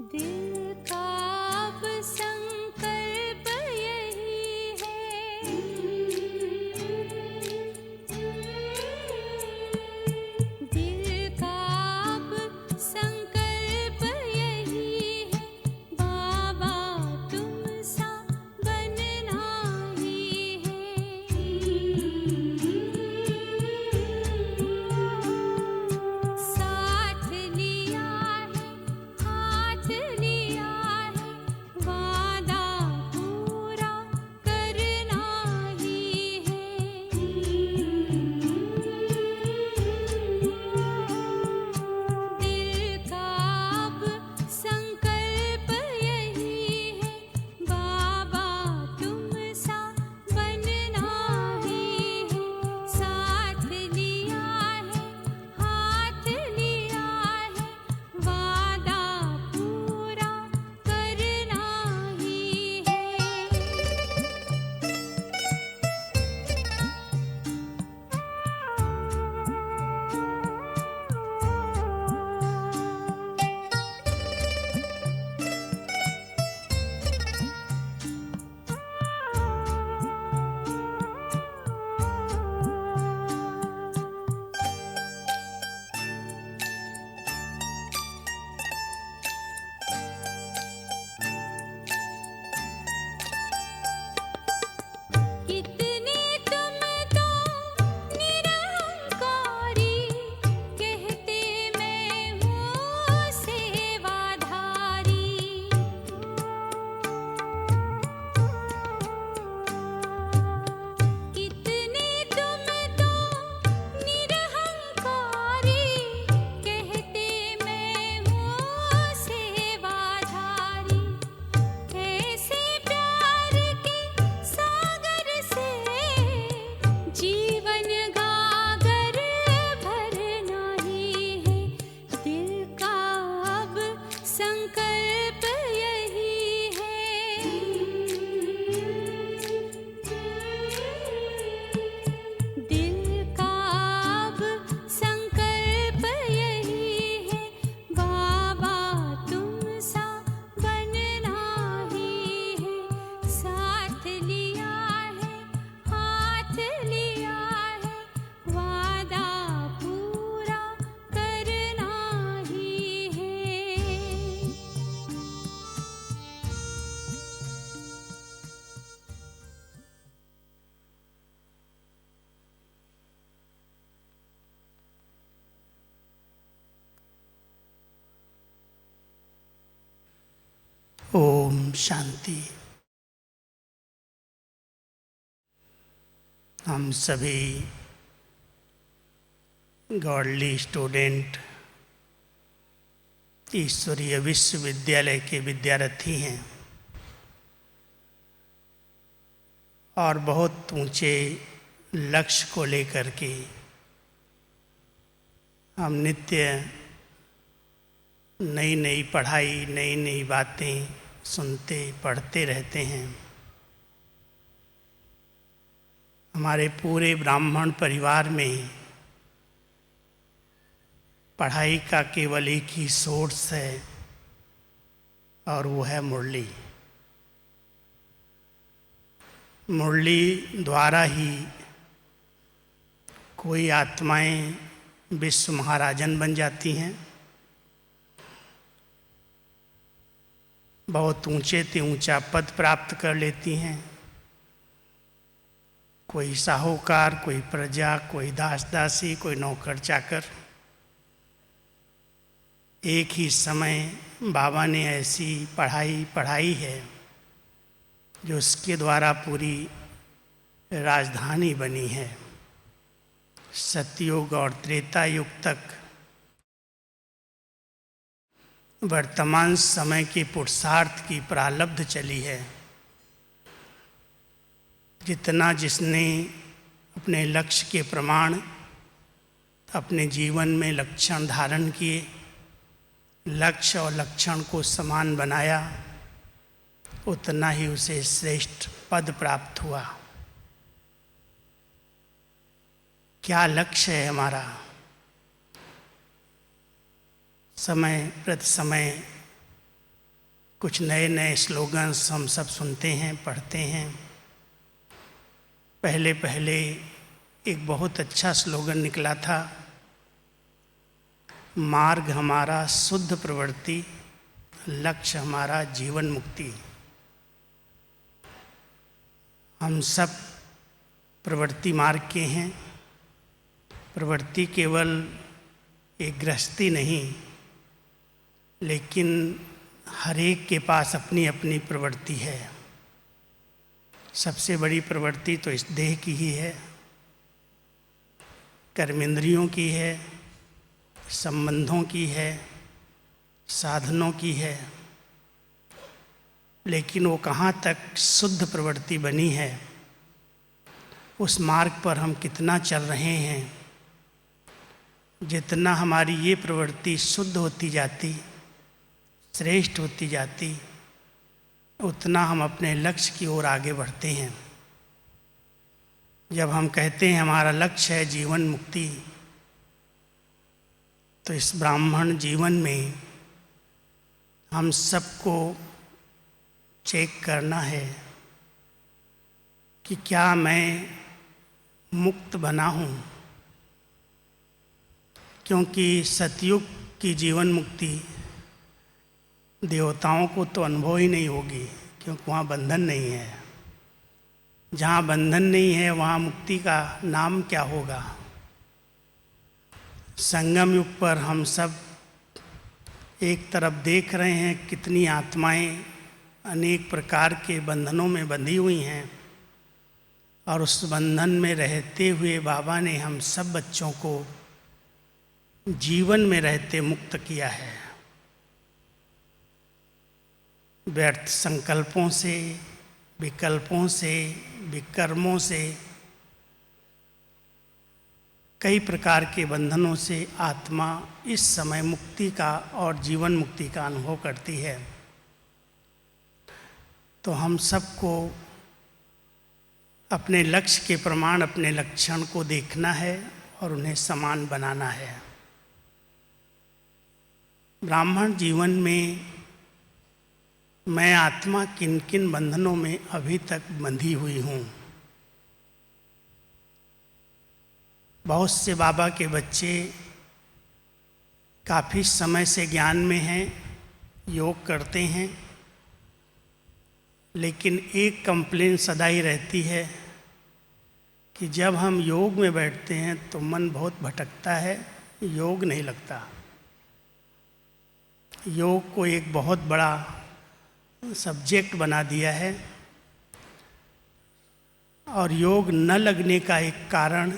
दिल का अब संकल्प यही है, दिल का अब संकल्प यही है, बाबा तुम सा बनना ही है। साथ लिया है, हाथ लिया है, वादा पूरा करना ही है। दिल का अब संकल्प यही है, बाबा तुम सा बनना ही है। साथ लिया है, हाथ लिया है, वादा पूरा करना ही है। कितने तुम तो निरहंकारी, कहते मैं हूँ सेवाधारी। कितने तुम तो निरहंकारी, कहते मैं हूँ सेवाधारी। ऐसे प्यार के सागर से जीवन गागर भरना ही है। दिल का अब संकल्प यही है, दिल का अब संकल्प यही है, बाबा तुम सा बनना ही है। साथ लिया है, हाथ लिया है, वादा पूरा करना ही है। ओम शांति। हम सभी गॉडली स्टूडेंट ईश्वरीय विश्वविद्यालय के विद्यार्थी हैं और बहुत ऊंचे लक्ष्य को लेकर के हम नित्य नई नई पढ़ाई, नई नई बातें सुनते पढ़ते रहते हैं। हमारे पूरे ब्राह्मण परिवार में पढ़ाई का केवल एक ही सोर्स है और वो है मुरली। मुरली द्वारा ही कोई आत्माएं विश्व महाराजन बन जाती हैं, बहुत ऊंचे से ऊंचा पद प्राप्त कर लेती हैं। कोई साहूकार, कोई प्रजा, कोई दास दासी, कोई नौकर चाकर। एक ही समय बाबा ने ऐसी पढ़ाई पढ़ाई है जो उसके द्वारा पूरी राजधानी बनी है। सतयुग और त्रेता युग तक वर्तमान समय के पुरुषार्थ की प्रारब्ध चली है। जितना जिसने अपने लक्ष्य के प्रमाण अपने जीवन में लक्षण धारण किए, लक्ष्य और लक्षण को समान बनाया, उतना ही उसे श्रेष्ठ पद प्राप्त हुआ। क्या लक्ष्य है हमारा? समय प्रति समय कुछ नए नए स्लोगन्स हम सब सुनते हैं, पढ़ते हैं। पहले पहले एक बहुत अच्छा स्लोगन निकला था, मार्ग हमारा शुद्ध प्रवृत्ति, लक्ष्य हमारा जीवन मुक्ति। हम सब प्रवृत्ति मार्ग के हैं। प्रवृत्ति केवल एक गृहस्थी नहीं, लेकिन हर एक के पास अपनी अपनी प्रवृत्ति है। सबसे बड़ी प्रवृत्ति तो इस देह की ही है, कर्मेंद्रियों की है, संबंधों की है, साधनों की है। लेकिन वो कहाँ तक शुद्ध प्रवृत्ति बनी है, उस मार्ग पर हम कितना चल रहे हैं। जितना हमारी ये प्रवृत्ति शुद्ध होती जाती, श्रेष्ठ होती जाती, उतना हम अपने लक्ष्य की ओर आगे बढ़ते हैं। जब हम कहते हैं हमारा लक्ष्य है जीवन मुक्ति, तो इस ब्राह्मण जीवन में हम सबको चेक करना है कि क्या मैं मुक्त बना हूँ। क्योंकि सतयुग की जीवन मुक्ति देवताओं को तो अनुभव ही नहीं होगी, क्योंकि वहाँ बंधन नहीं है। जहाँ बंधन नहीं है वहाँ मुक्ति का नाम क्या होगा। संगम युग पर हम सब एक तरफ देख रहे हैं कितनी आत्माएं अनेक प्रकार के बंधनों में बंधी हुई हैं, और उस बंधन में रहते हुए बाबा ने हम सब बच्चों को जीवन में रहते मुक्त किया है। व्यर्थ संकल्पों से, विकल्पों से, विकर्मों से, कई प्रकार के बंधनों से आत्मा इस समय मुक्ति का और जीवन मुक्ति का अनुभव करती है। तो हम सबको अपने लक्ष्य के प्रमाण, अपने लक्षण को देखना है और उन्हें समान बनाना है। ब्राह्मण जीवन में मैं आत्मा किन किन बंधनों में अभी तक बंधी हुई हूँ। बहुत से बाबा के बच्चे काफ़ी समय से ज्ञान में हैं, योग करते हैं, लेकिन एक कंप्लेन सदा ही रहती है कि जब हम योग में बैठते हैं तो मन बहुत भटकता है, योग नहीं लगता। योग को एक बहुत बड़ा सब्जेक्ट बना दिया है, और योग न लगने का एक कारण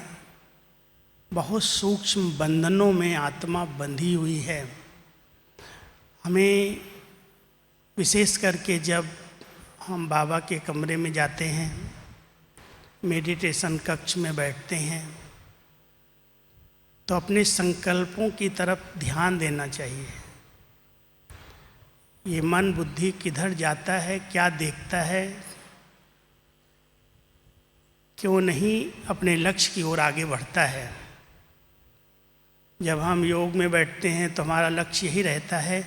बहुत सूक्ष्म बंधनों में आत्मा बंधी हुई है। हमें विशेष करके जब हम बाबा के कमरे में जाते हैं, मेडिटेशन कक्ष में बैठते हैं, तो अपने संकल्पों की तरफ ध्यान देना चाहिए। ये मन बुद्धि किधर जाता है, क्या देखता है, क्यों नहीं अपने लक्ष्य की ओर आगे बढ़ता है। जब हम योग में बैठते हैं तो हमारा लक्ष्य यही रहता है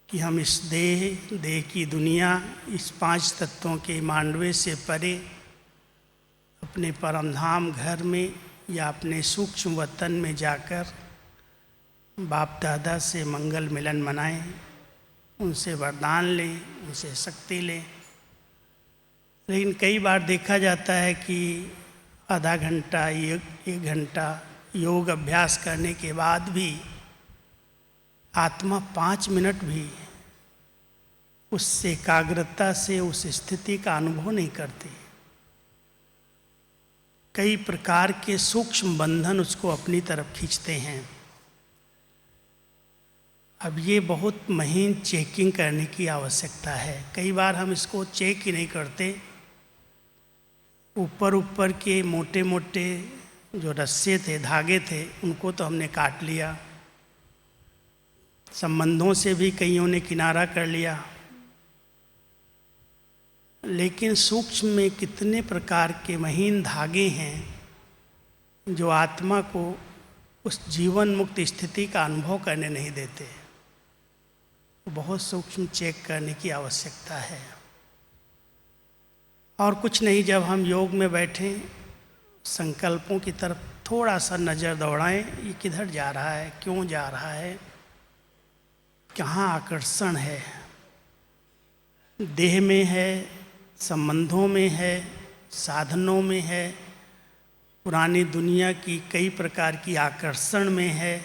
कि हम इस देह की दुनिया, इस 5 तत्वों के मांडवे से परे अपने परमधाम घर में या अपने सूक्ष्म वतन में जाकर बाप दादा से मंगल मिलन मनाएं, उनसे वरदान लें, उनसे शक्ति लें। लेकिन कई बार देखा जाता है कि आधा घंटा, 1 घंटा योग अभ्यास करने के बाद भी आत्मा 5 मिनट भी उस एकाग्रता से उस स्थिति का अनुभव नहीं करती। कई प्रकार के सूक्ष्म बंधन उसको अपनी तरफ खींचते हैं। अब ये बहुत महीन चेकिंग करने की आवश्यकता है। कई बार हम इसको चेक ही नहीं करते। ऊपर के मोटे मोटे जो रस्से थे, धागे थे, उनको तो हमने काट लिया। संबंधों से भी कईयों ने किनारा कर लिया। लेकिन सूक्ष्म में कितने प्रकार के महीन धागे हैं जो आत्मा को उस जीवन मुक्त स्थिति का अनुभव करने नहीं देते। को बहुत सूक्ष्म चेक करने की आवश्यकता है। और कुछ नहीं, जब हम योग में बैठें, संकल्पों की तरफ थोड़ा सा नज़र दौड़ाएं, ये किधर जा रहा है, क्यों जा रहा है, कहाँ आकर्षण है, देह में है, संबंधों में है, साधनों में है, पुरानी दुनिया की कई प्रकार की आकर्षण में है।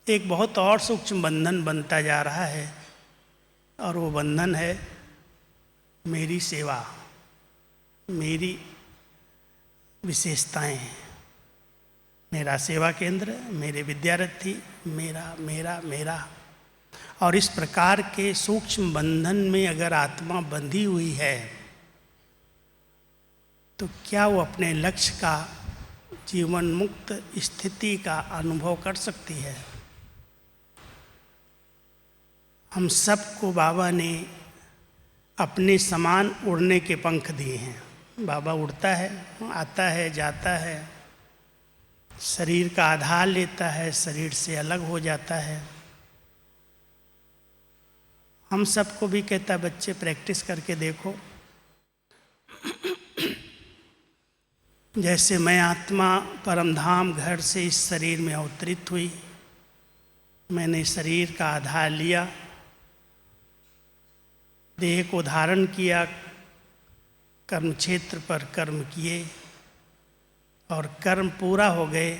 एक बहुत और सूक्ष्म बंधन बनता जा रहा है, और वो बंधन है मेरी सेवा, मेरी विशेषताएं, मेरा सेवा केंद्र, मेरे विद्यार्थी, मेरा मेरा मेरा। और इस प्रकार के सूक्ष्म बंधन में अगर आत्मा बंधी हुई है तो क्या वो अपने लक्ष्य का, जीवन मुक्त स्थिति का अनुभव कर सकती है? हम सबको बाबा ने अपने समान उड़ने के पंख दिए हैं। बाबा उड़ता है, आता है, जाता है, शरीर का आधार लेता है, शरीर से अलग हो जाता है। हम सबको भी कहता, बच्चे प्रैक्टिस करके देखो। जैसे मैं आत्मा परमधाम घर से इस शरीर में अवतरित हुई, मैंने शरीर का आधार लिया, देह को धारण किया, कर्म क्षेत्र पर कर्म किए, और कर्म पूरा हो गए,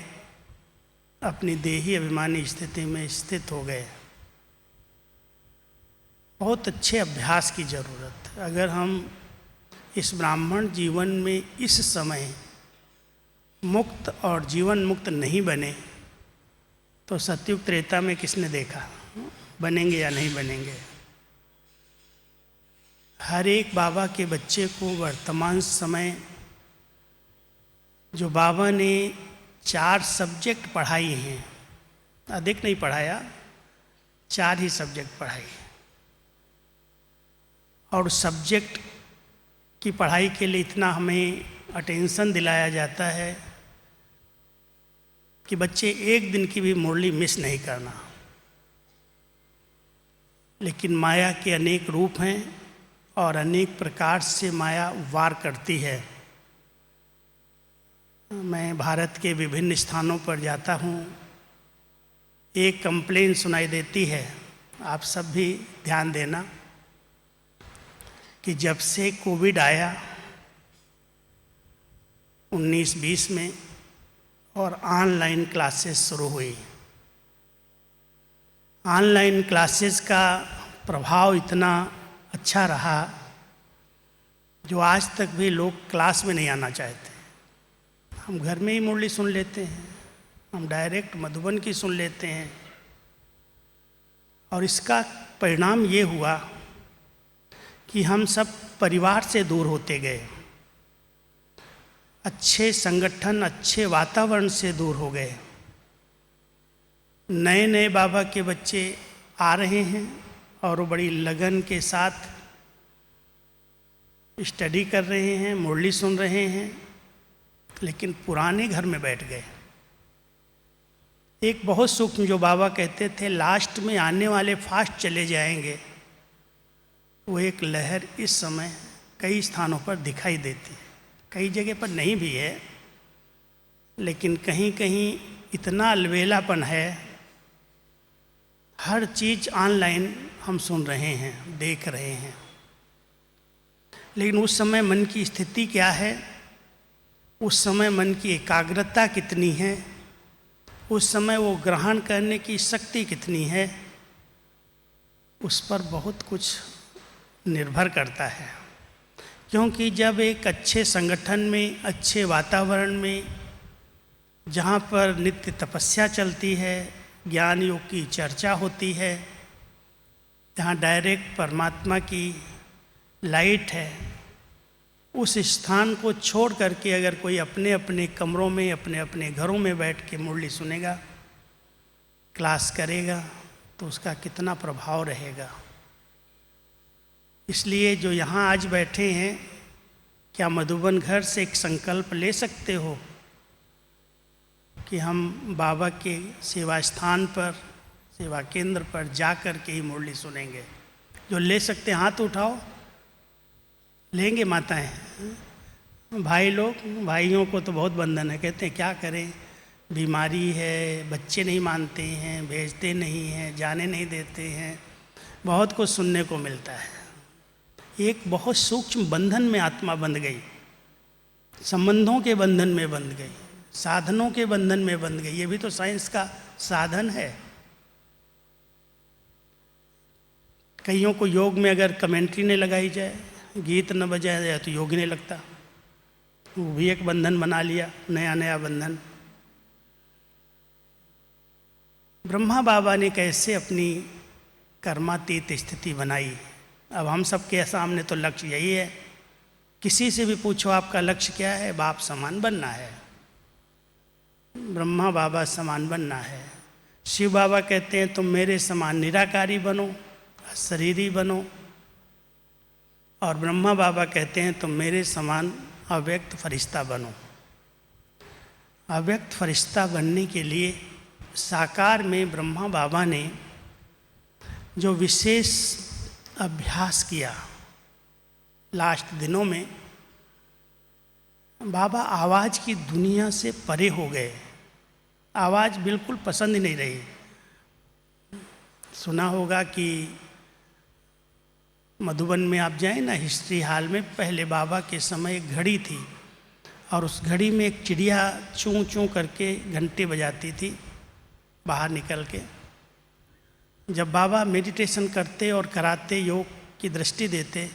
अपनी देही अभिमानी स्थिति में स्थित हो गए। बहुत अच्छे अभ्यास की ज़रूरत है। अगर हम इस ब्राह्मण जीवन में इस समय मुक्त और जीवन मुक्त नहीं बने तो सतयुग त्रेता में किसने देखा? बनेंगे या नहीं बनेंगे? हर एक बाबा के बच्चे को वर्तमान समय जो बाबा ने 4 सब्जेक्ट पढ़ाई हैं, अधिक नहीं पढ़ाया, 4 ही सब्जेक्ट पढ़ाई, और सब्जेक्ट की पढ़ाई के लिए इतना हमें अटेंशन दिलाया जाता है कि बच्चे एक दिन की भी मुरली मिस नहीं करना। लेकिन माया के अनेक रूप हैं और अनेक प्रकार से माया वार करती है। मैं भारत के विभिन्न स्थानों पर जाता हूँ, एक कंप्लेन सुनाई देती है, आप सब भी ध्यान देना, कि जब से कोविड आया 19-20 में और ऑनलाइन क्लासेस शुरू हुई, ऑनलाइन क्लासेस का प्रभाव इतना अच्छा रहा जो आज तक भी लोग क्लास में नहीं आना चाहते। हम घर में ही मुरली सुन लेते हैं, हम डायरेक्ट मधुबन की सुन लेते हैं, और इसका परिणाम ये हुआ कि हम सब परिवार से दूर होते गए, अच्छे संगठन, अच्छे वातावरण से दूर हो गए। नए नए बाबा के बच्चे आ रहे हैं और वो बड़ी लगन के साथ स्टडी कर रहे हैं, मुरली सुन रहे हैं, लेकिन पुराने घर में बैठ गए। एक बहुत सूक्ष्म जो बाबा कहते थे, लास्ट में आने वाले फास्ट चले जाएंगे, वो एक लहर इस समय कई स्थानों पर दिखाई देती है। कई जगह पर नहीं भी है, लेकिन कहीं कहीं इतना अलबेलापन है, हर चीज़ ऑनलाइन हम सुन रहे हैं, देख रहे हैं। लेकिन उस समय मन की स्थिति क्या है, उस समय मन की एकाग्रता कितनी है, उस समय वो ग्रहण करने की शक्ति कितनी है, उस पर बहुत कुछ निर्भर करता है। क्योंकि जब एक अच्छे संगठन में, अच्छे वातावरण में, जहाँ पर नित्य तपस्या चलती है, ज्ञान योग की चर्चा होती है, जहाँ डायरेक्ट परमात्मा की लाइट है, उस स्थान को छोड़ करके अगर कोई अपने अपने कमरों में, अपने अपने घरों में बैठ के मुरली सुनेगा, क्लास करेगा, तो उसका कितना प्रभाव रहेगा। इसलिए जो यहाँ आज बैठे हैं, क्या मधुबन घर से एक संकल्प ले सकते हो कि हम बाबा के सेवा स्थान पर सेवा केंद्र पर जा कर के ही मुरली सुनेंगे। जो ले सकते हैं हाथ उठाओ, लेंगे माताएं। भाई लोग, भाइयों को तो बहुत बंधन है, कहते हैं क्या करें, बीमारी है, बच्चे नहीं मानते हैं, भेजते नहीं हैं, जाने नहीं देते हैं, बहुत कुछ सुनने को मिलता है। एक बहुत सूक्ष्म बंधन में आत्मा बंध गई, संबंधों के बंधन में बंध गई, साधनों के बंधन में बंध गई। ये भी तो साइंस का साधन है। कईयों को योग में अगर कमेंट्री नहीं लगाई जाए, गीत न बजाया जाए तो योग नहीं लगता। वो भी एक बंधन बना लिया, नया नया बंधन। ब्रह्मा बाबा ने कैसे अपनी कर्मातीत स्थिति बनाई। अब हम सबके सामने तो लक्ष्य यही है। किसी से भी पूछो आपका लक्ष्य क्या है, बाप समान बनना है, ब्रह्मा बाबा समान बनना है। शिव बाबा कहते हैं तुम मेरे समान निराकारी बनो, शरीरी बनो, और ब्रह्मा बाबा कहते हैं तुम मेरे समान अव्यक्त फरिश्ता बनो। अव्यक्त फरिश्ता बनने के लिए साकार में ब्रह्मा बाबा ने जो विशेष अभ्यास किया, लास्ट दिनों में बाबा आवाज़ की दुनिया से परे हो गए। आवाज़ बिल्कुल पसंद ही नहीं रही। सुना होगा कि मधुबन में आप जाएं ना, हिस्ट्री हॉल में, पहले बाबा के समय एक घड़ी थी और उस घड़ी में एक चिड़िया चूं चूं करके घंटे बजाती थी बाहर निकल के। जब बाबा मेडिटेशन करते और कराते, योग की दृष्टि देते,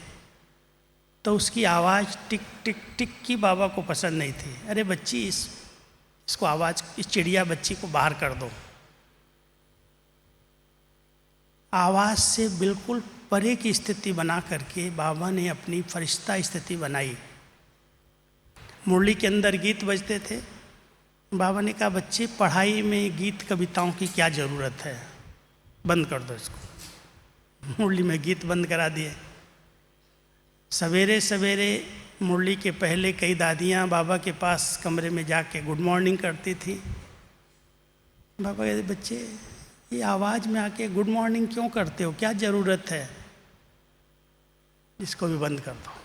तो उसकी आवाज़ टिक टिक टिक की बाबा को पसंद नहीं थी। अरे बच्ची, इसको आवाज़, इस चिड़िया बच्ची को बाहर कर दो। आवाज़ से बिल्कुल परे की स्थिति बना करके बाबा ने अपनी फरिश्ता स्थिति बनाई। मुरली के अंदर गीत बजते थे। बाबा ने कहा बच्चे, पढ़ाई में गीत कविताओं की क्या ज़रूरत है, बंद कर दो इसको। मुरली में गीत बंद करा दिए। सवेरे सवेरे मुरली के पहले कई दादियाँ बाबा के पास कमरे में जाके गुड मॉर्निंग करती थी। बाबा कहते बच्चे, ये आवाज़ में आके गुड मॉर्निंग क्यों करते हो, क्या ज़रूरत है, इसको भी बंद कर दो।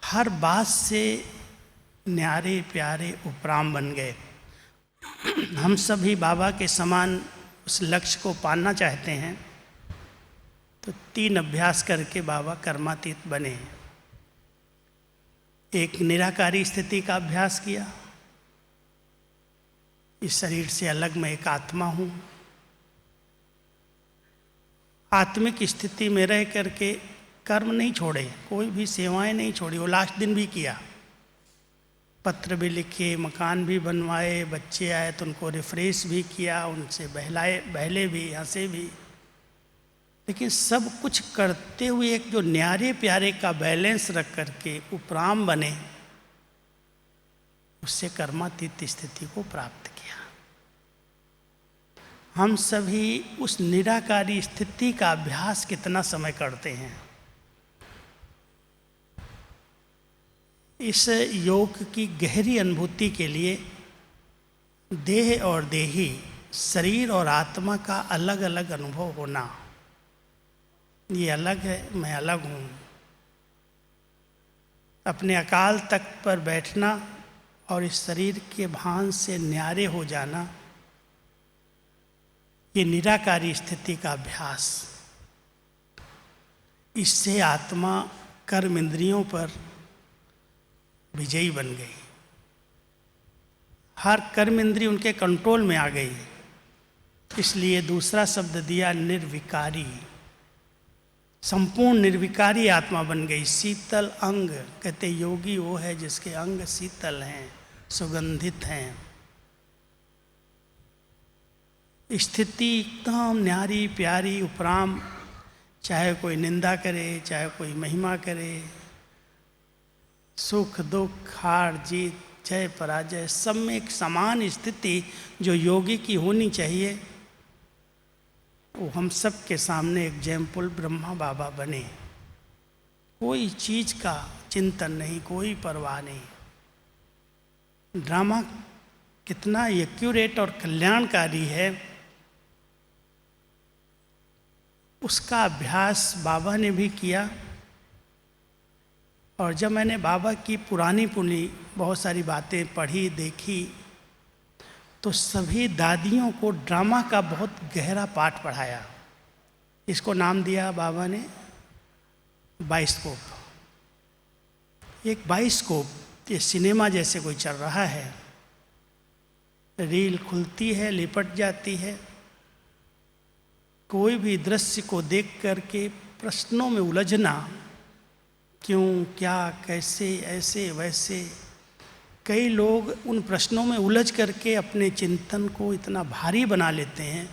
हर बात से न्यारे प्यारे उपराम बन गए। हम सभी बाबा के समान उस लक्ष्य को पाना चाहते हैं, तो 3 अभ्यास करके बाबा कर्मातीत बने। एक निराकारी स्थिति का अभ्यास किया, इस शरीर से अलग मैं एक आत्मा हूँ। आत्मिक स्थिति में रह करके कर्म नहीं छोड़े, कोई भी सेवाएं नहीं छोड़ी। वो लास्ट दिन भी किया, पत्र भी लिखे, मकान भी बनवाए, बच्चे आए तो उनको रिफ्रेश भी किया, उनसे बहले भी, हंसे भी। लेकिन सब कुछ करते हुए एक जो न्यारे प्यारे का बैलेंस रख करके उपराम बने, उससे कर्मातीत स्थिति को प्राप्त किया। हम सभी उस निराकारी स्थिति का अभ्यास कितना समय करते हैं। इस योग की गहरी अनुभूति के लिए देह और देही, शरीर और आत्मा का अलग अलग अनुभव होना, ये अलग है, मैं अलग हूँ। अपने अकाल तख्त पर बैठना और इस शरीर के भान से न्यारे हो जाना, ये निराकारी स्थिति का अभ्यास। इससे आत्मा कर्म इंद्रियों पर विजयी बन गई। हर कर्म इंद्रिय उनके कंट्रोल में आ गई। इसलिए दूसरा शब्द दिया निर्विकारी। संपूर्ण निर्विकारी आत्मा बन गई। शीतल अंग, कहते योगी वो है जिसके अंग शीतल हैं, सुगंधित हैं। स्थिति एकदम न्यारी प्यारी उपराम, चाहे कोई निंदा करे, चाहे कोई महिमा करे, सुख दुख, हार जीत, जय पराजय, सब में एक समान स्थिति जो योगी की होनी चाहिए, वो हम सब के सामने एग्जाम्पल ब्रह्मा बाबा बने। कोई चीज़ का चिंतन नहीं, कोई परवाह नहीं। ड्रामा कितना एक्यूरेट और कल्याणकारी है उसका अभ्यास बाबा ने भी किया। और जब मैंने बाबा की पुरानी बहुत सारी बातें पढ़ी देखी, तो सभी दादियों को ड्रामा का बहुत गहरा पाठ पढ़ाया। इसको नाम दिया बाबा ने बाइस्कोप। एक बाइस्कोप, ये सिनेमा जैसे कोई चल रहा है, रील खुलती है, लिपट जाती है, कोई भी दृश्य को देख करके प्रश्नों में उलझना, क्यों, क्या, कैसे, ऐसे वैसे। कई लोग उन प्रश्नों में उलझ करके अपने चिंतन को इतना भारी बना लेते हैं,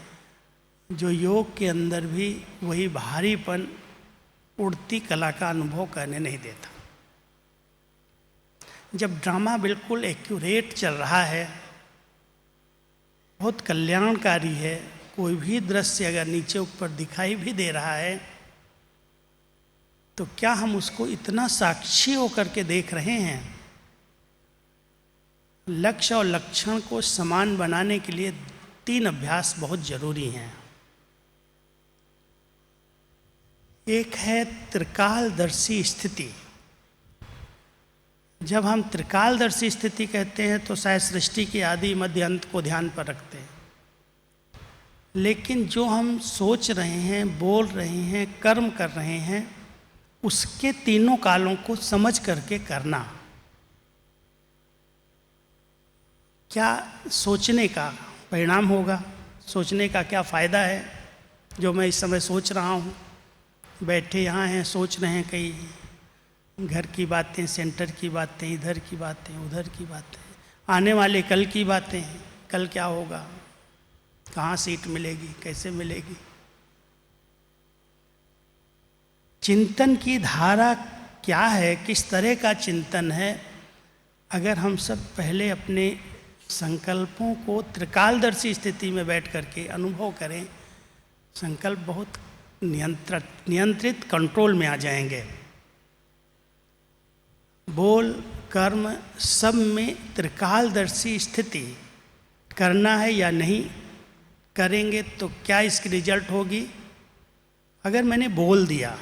जो योग के अंदर भी वही भारीपन उड़ती कला का अनुभव करने नहीं देता। जब ड्रामा बिल्कुल एक्यूरेट चल रहा है, बहुत कल्याणकारी है, कोई भी दृश्य अगर नीचे ऊपर दिखाई भी दे रहा है, तो क्या हम उसको इतना साक्षी होकर के देख रहे हैं? लक्ष्य और लक्षण को समान बनाने के लिए 3 अभ्यास बहुत जरूरी हैं। एक है त्रिकालदर्शी स्थिति। जब हम त्रिकालदर्शी स्थिति कहते हैं तो शायद सृष्टि के आदि मध्य अंत को ध्यान पर रखते हैं, लेकिन जो हम सोच रहे हैं, बोल रहे हैं, कर्म कर रहे हैं, उसके तीनों कालों को समझ करके करना। क्या सोचने का परिणाम होगा? सोचने का क्या फ़ायदा है? जो मैं इस समय सोच रहा हूँ, बैठे यहाँ हैं, सोच रहे हैं कई घर की बातें, सेंटर की बातें, इधर की बातें, उधर की बातें, आने वाले कल की बातें, कल क्या होगा, कहाँ सीट मिलेगी, कैसे मिलेगी। चिंतन की धारा क्या है, किस तरह का चिंतन है? अगर हम सब पहले अपने संकल्पों को त्रिकालदर्शी स्थिति में बैठ करके अनुभव करें, संकल्प बहुत नियंत्रित कंट्रोल में आ जाएंगे। बोल, कर्म सब में त्रिकालदर्शी स्थिति करना है या नहीं करेंगे तो क्या इसकी रिजल्ट होगी? अगर मैंने बोल दिया,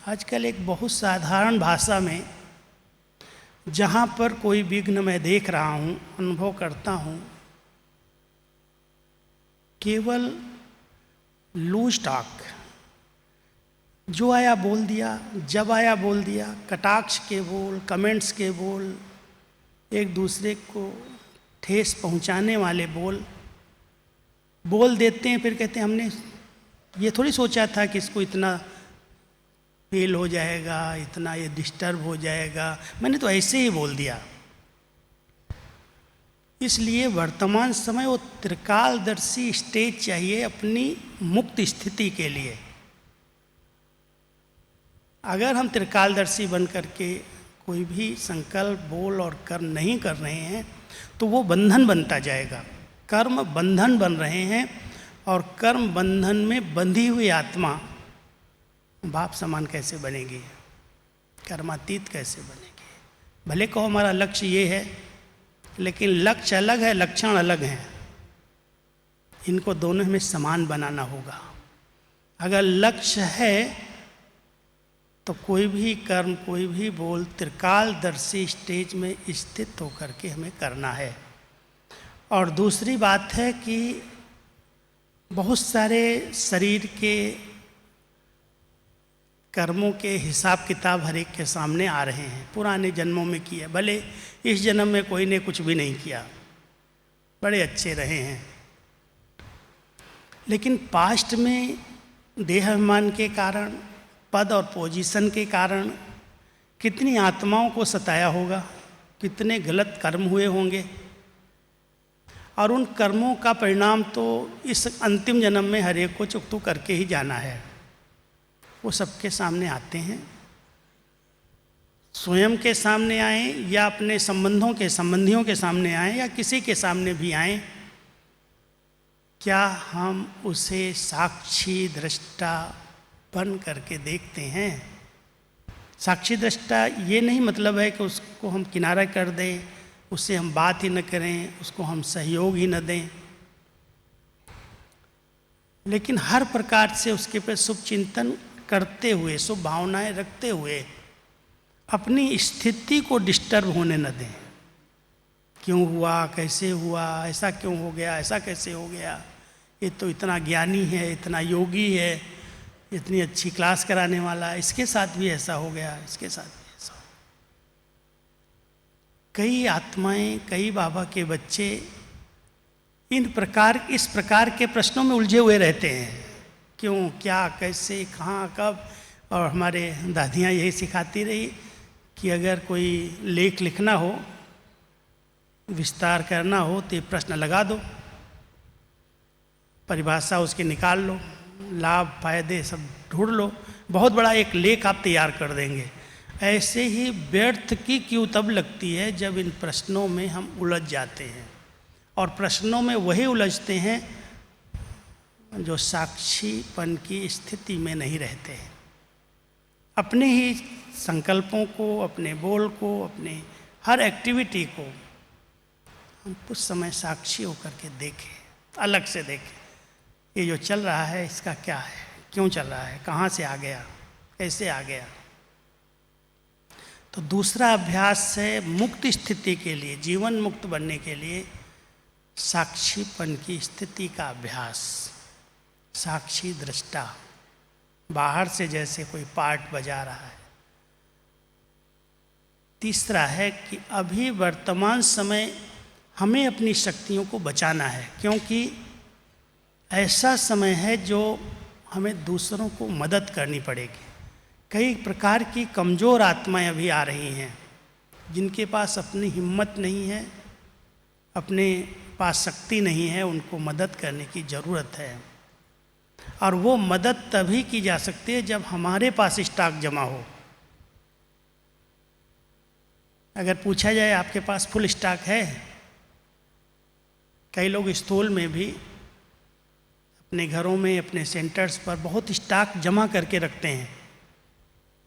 आजकल एक बहुत साधारण भाषा में जहाँ पर कोई विघ्न मैं देख रहा हूँ, अनुभव करता हूँ, केवल लूज टॉक, जो आया बोल दिया, जब आया बोल दिया, कटाक्ष के बोल, कमेंट्स के बोल, एक दूसरे को ठेस पहुँचाने वाले बोल देते हैं, फिर कहते हैं हमने ये थोड़ी सोचा था कि इसको इतना फेल हो जाएगा, इतना ये डिस्टर्ब हो जाएगा, मैंने तो ऐसे ही बोल दिया। इसलिए वर्तमान समय वो त्रिकालदर्शी स्टेज चाहिए अपनी मुक्त स्थिति के लिए। अगर हम त्रिकालदर्शी बन करके कोई भी संकल्प, बोल और कर्म नहीं कर रहे हैं तो वो बंधन बनता जाएगा। कर्म बंधन बन रहे हैं और कर्म बंधन में बंधी हुई आत्मा बाप समान कैसे बनेगी, कर्मातीत कैसे बनेगी? भले कहो हमारा लक्ष्य ये है, लेकिन लक्ष्य अलग है, लक्षण अलग हैं। इनको दोनों में समान बनाना होगा। अगर लक्ष्य है तो कोई भी कर्म, कोई भी बोल त्रिकालदर्शी स्टेज में स्थित होकर के हमें करना है। और दूसरी बात है कि बहुत सारे शरीर के कर्मों के हिसाब किताब हर एक के सामने आ रहे हैं। पुराने जन्मों में किया, भले इस जन्म में कोई ने कुछ भी नहीं किया, बड़े अच्छे रहे हैं, लेकिन पास्ट में देहाभिमान के कारण, पद और पोजीशन के कारण कितनी आत्माओं को सताया होगा, कितने गलत कर्म हुए होंगे, और उन कर्मों का परिणाम तो इस अंतिम जन्म में हर एक को चुकतू करके ही जाना है। वो सबके सामने आते हैं, स्वयं के सामने आए या अपने संबंधियों के सामने आए या किसी के सामने भी आए। क्या हम उसे साक्षी दृष्टा बन करके देखते हैं? साक्षी दृष्टा ये नहीं मतलब है कि उसको हम किनारा कर दें, उससे हम बात ही न करें, उसको हम सहयोग ही न दें। लेकिन हर प्रकार से उसके पे शुभ चिंतन करते हुए, शुभ भावनाएं रखते हुए अपनी स्थिति को डिस्टर्ब होने न दें। क्यों हुआ, कैसे हुआ, ऐसा क्यों हो गया, ऐसा कैसे हो गया, ये तो इतना ज्ञानी है, इतना योगी है, इतनी अच्छी क्लास कराने वाला, इसके साथ भी ऐसा हो गया, इसके साथ भी ऐसा हो। कई आत्माएं, कई बाबा के बच्चे इस प्रकार के प्रश्नों में उलझे हुए रहते हैं। क्यों, क्या, कैसे, कहाँ, कब। और हमारे दादियाँ यही सिखाती रही कि अगर कोई लेख लिखना हो, विस्तार करना हो, तो ये प्रश्न लगा दो, परिभाषा उसकी निकाल लो, लाभ फायदे सब ढूंढ लो, बहुत बड़ा एक लेख आप तैयार कर देंगे। ऐसे ही व्यर्थ की क्यों तब लगती है जब इन प्रश्नों में हम उलझ जाते हैं। और प्रश्नों में वही उलझते हैं जो साक्षीपन की स्थिति में नहीं रहते हैं। अपने ही संकल्पों को, अपने बोल को, अपने हर एक्टिविटी को हम कुछ समय साक्षी होकर के देखें, अलग से देखें। ये जो चल रहा है इसका क्या है, क्यों चल रहा है, कहाँ से आ गया, कैसे आ गया। तो दूसरा अभ्यास है मुक्त स्थिति के लिए, जीवन मुक्त बनने के लिए साक्षीपन की स्थिति का अभ्यास। साक्षी दृष्टा, बाहर से जैसे कोई पार्ट बजा रहा है। तीसरा है कि अभी वर्तमान समय हमें अपनी शक्तियों को बचाना है, क्योंकि ऐसा समय है जो हमें दूसरों को मदद करनी पड़ेगी। कई प्रकार की कमज़ोर आत्माएं अभी आ रही हैं जिनके पास अपनी हिम्मत नहीं है, अपने पास शक्ति नहीं है, उनको मदद करने की ज़रूरत है। और वो मदद तभी की जा सकती है जब हमारे पास स्टॉक जमा हो। अगर पूछा जाए आपके पास फुल स्टॉक है, कई लोग स्थूल में भी अपने घरों में, अपने सेंटर्स पर बहुत स्टॉक जमा करके रखते हैं।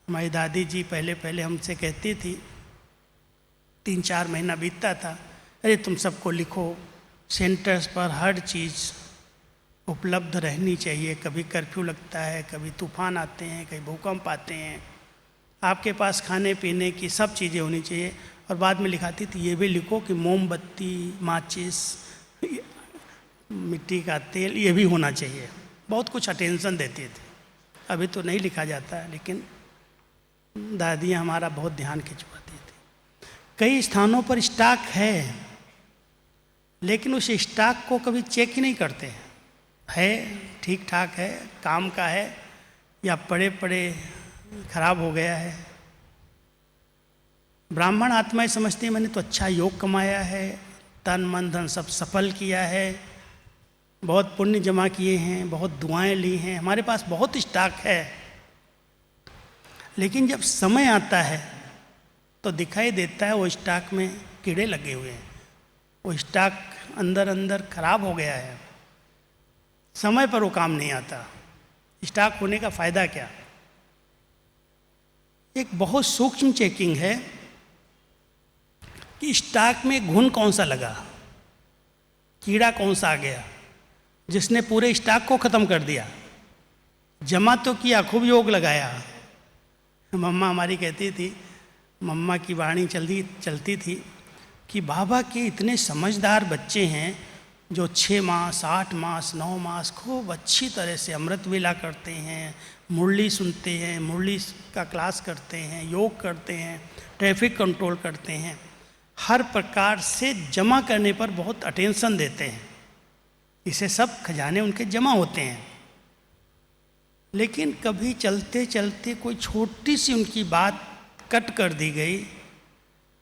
हमारी दादी जी पहले हमसे कहती थी, 3-4 महीना बीतता था, अरे तुम सबको लिखो, सेंटर्स पर हर चीज़ उपलब्ध रहनी चाहिए। कभी कर्फ्यू लगता है, कभी तूफान आते हैं, कभी भूकंप आते हैं, आपके पास खाने पीने की सब चीज़ें होनी चाहिए। और बाद में लिखाती थी ये भी लिखो कि मोमबत्ती, माचिस, मिट्टी का तेल ये भी होना चाहिए। बहुत कुछ अटेंशन देती थी। अभी तो नहीं लिखा जाता है, लेकिन दादियाँ हमारा बहुत ध्यान खिंचवाती थी। कई स्थानों पर स्टॉक है, लेकिन उस स्टॉक को कभी चेक ही नहीं करते हैं। है, ठीक ठाक है, काम का है, या पड़े पड़े खराब हो गया है। ब्राह्मण आत्माएं समझती हैं मैंने तो अच्छा योग कमाया है, तन मन धन सब सफल किया है, बहुत पुण्य जमा किए हैं, बहुत दुआएं ली हैं, हमारे पास बहुत स्टॉक है। लेकिन जब समय आता है तो दिखाई देता है वो स्टॉक में कीड़े लगे हुए हैं, वो स्टॉक अंदर अंदर खराब हो गया है, समय पर वो काम नहीं आता। स्टॉक होने का फ़ायदा क्या? एक बहुत सूक्ष्म चेकिंग है कि स्टॉक में घुन कौन सा लगा, कीड़ा कौन सा आ गया जिसने पूरे स्टॉक को ख़त्म कर दिया। जमा तो किया, खूब योग लगाया। मम्मा हमारी कहती थी, मम्मा की वाणी चलती थी कि बाबा के इतने समझदार बच्चे हैं जो 6 मास, 8 मास, 9 मास खूब अच्छी तरह से अमृत वेला करते हैं, मुरली सुनते हैं, मुरली का क्लास करते हैं, योग करते हैं, ट्रैफिक कंट्रोल करते हैं, हर प्रकार से जमा करने पर बहुत अटेंशन देते हैं। इसे सब खजाने उनके जमा होते हैं। लेकिन कभी चलते चलते कोई छोटी सी उनकी बात कट कर दी गई,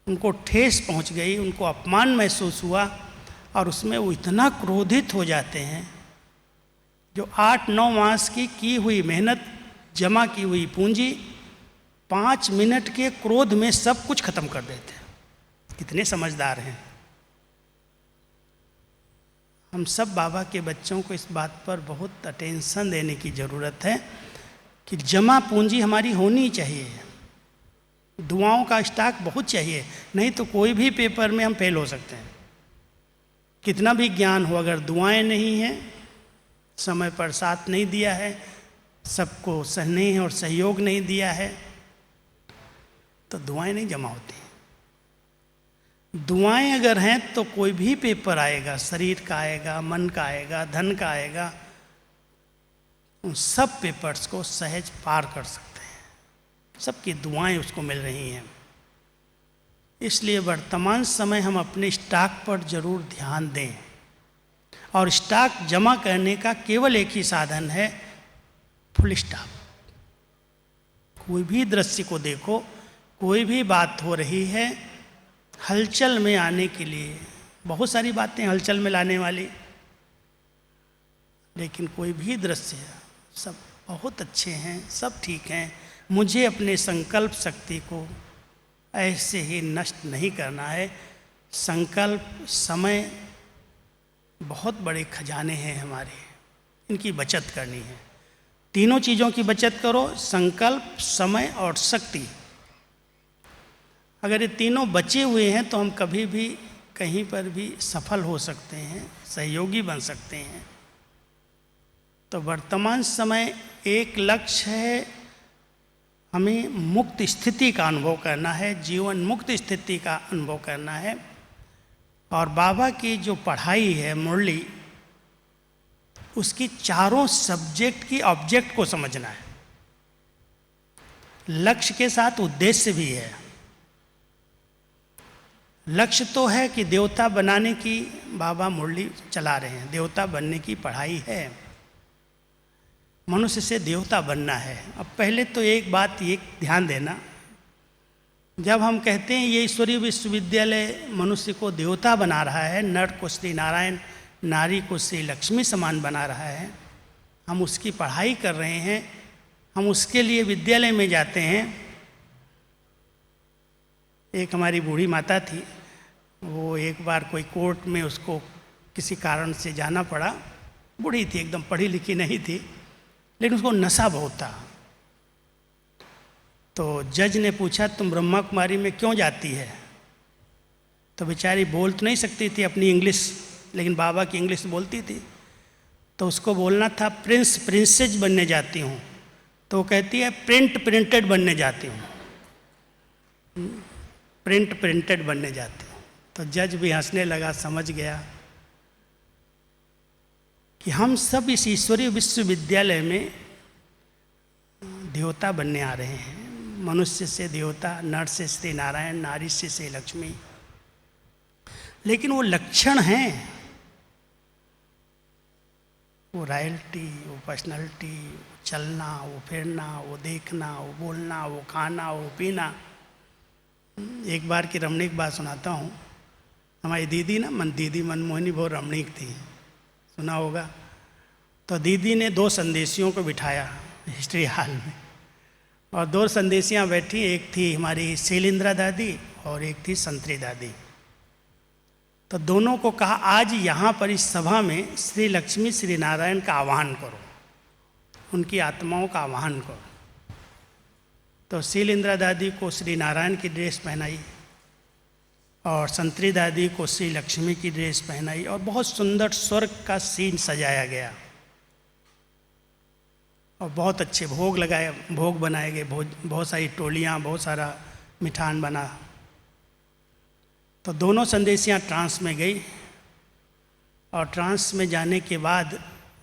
उनको ठेस पहुंच गई, उनको अपमान महसूस हुआ और उसमें वो इतना क्रोधित हो जाते हैं जो 8-9 मास की हुई मेहनत, जमा की हुई पूंजी 5 मिनट के क्रोध में सब कुछ खत्म कर देते हैं। कितने समझदार हैं। हम सब बाबा के बच्चों को इस बात पर बहुत अटेंशन देने की ज़रूरत है कि जमा पूंजी हमारी होनी चाहिए। दुआओं का स्टॉक बहुत चाहिए, नहीं तो कोई भी पेपर में हम फेल हो सकते हैं। कितना भी ज्ञान हो, अगर दुआएं नहीं हैं समय पर साथ नहीं दिया है, सबको स्नेह और सहयोग नहीं दिया है, तो दुआएं नहीं जमा होती। दुआएं अगर हैं तो कोई भी पेपर आएगा, शरीर का आएगा, मन का आएगा, धन का आएगा, उन सब पेपर्स को सहज पार कर सकते हैं। सबकी दुआएं उसको मिल रही हैं। इसलिए वर्तमान समय हम अपने स्टॉक पर जरूर ध्यान दें, और स्टॉक जमा करने का केवल एक ही साधन है, फुल स्टॉप। कोई भी दृश्य को देखो, कोई भी बात हो रही है, हलचल में आने के लिए बहुत सारी बातें हलचल में लाने वाली, लेकिन कोई भी दृश्य सब बहुत अच्छे हैं, सब ठीक हैं। मुझे अपने संकल्प शक्ति को ऐसे ही नष्ट नहीं करना है। संकल्प, समय बहुत बड़े खजाने हैं हमारे, इनकी बचत करनी है। तीनों चीज़ों की बचत करो, संकल्प, समय और शक्ति। अगर ये तीनों बचे हुए हैं तो हम कभी भी कहीं पर भी सफल हो सकते हैं, सहयोगी बन सकते हैं। तो वर्तमान समय एक लक्ष्य है, हमें मुक्त स्थिति का अनुभव करना है, जीवन मुक्त स्थिति का अनुभव करना है। और बाबा की जो पढ़ाई है मुरली, उसकी चारों सब्जेक्ट की ऑब्जेक्ट को समझना है। लक्ष्य के साथ उद्देश्य भी है। लक्ष्य तो है कि देवता बनाने की बाबा मुरली चला रहे हैं, देवता बनने की पढ़ाई है, मनुष्य से देवता बनना है। अब पहले तो एक बात ये ध्यान देना, जब हम कहते हैं ये ईश्वरीय विश्वविद्यालय मनुष्य को देवता बना रहा है, नर को श्री नारायण, नारी को श्री लक्ष्मी समान बना रहा है, हम उसकी पढ़ाई कर रहे हैं, हम उसके लिए विद्यालय में जाते हैं। एक हमारी बूढ़ी माता थी, वो एक बार कोई कोर्ट में उसको किसी कारण से जाना पड़ा। बूढ़ी थी, एकदम पढ़ी लिखी नहीं थी, लेकिन उसको नशा बहुत था। तो जज ने पूछा, तुम ब्रह्मा कुमारी में क्यों जाती है? तो बेचारी बोल तो नहीं सकती थी अपनी इंग्लिश, लेकिन बाबा की इंग्लिश बोलती थी। तो उसको बोलना था प्रिंस, प्रिंसेस बनने जाती हूँ। तो वो कहती है प्रिंटेड बनने जाती हूँ, प्रिंटेड बनने जाती हूँ। तो जज भी हंसने लगा, समझ गया कि हम सब इस ईश्वरीय विश्वविद्यालय में देवता बनने आ रहे हैं। मनुष्य से देवता, नर से श्री नारायण, नारी से श्री लक्ष्मी। लेकिन वो लक्षण हैं, वो रॉयल्टी, वो पर्सनालिटी, चलना, वो फिरना, वो देखना, वो बोलना, वो खाना, वो पीना। एक बार की रमणीक बात सुनाता हूँ। हमारी दीदी ना, दीदी मनमोहनी बहुत रमणीक थी, सुना होगा। तो दीदी ने 2 संदेशियों को बिठाया हिस्ट्री हॉल में, और 2 संदेशियाँ बैठी, एक थी हमारी शैलेंद्रा दादी और एक थी संतरी दादी। तो दोनों को कहा, आज यहाँ पर इस सभा में श्री लक्ष्मी श्री नारायण का आह्वान करो, उनकी आत्माओं का आह्वान करो। तो शैलेंद्रा दादी को श्री नारायण की ड्रेस पहनाई और संतरी दादी को श्री लक्ष्मी की ड्रेस पहनाई, और बहुत सुंदर स्वर्ग का सीन सजाया गया और बहुत अच्छे भोग लगाए, भोग बनाए गए, बहुत सारी टोलियाँ, बहुत सारा मिठान बना। तो दोनों संदेशियाँ ट्रांस में गई, और ट्रांस में जाने के बाद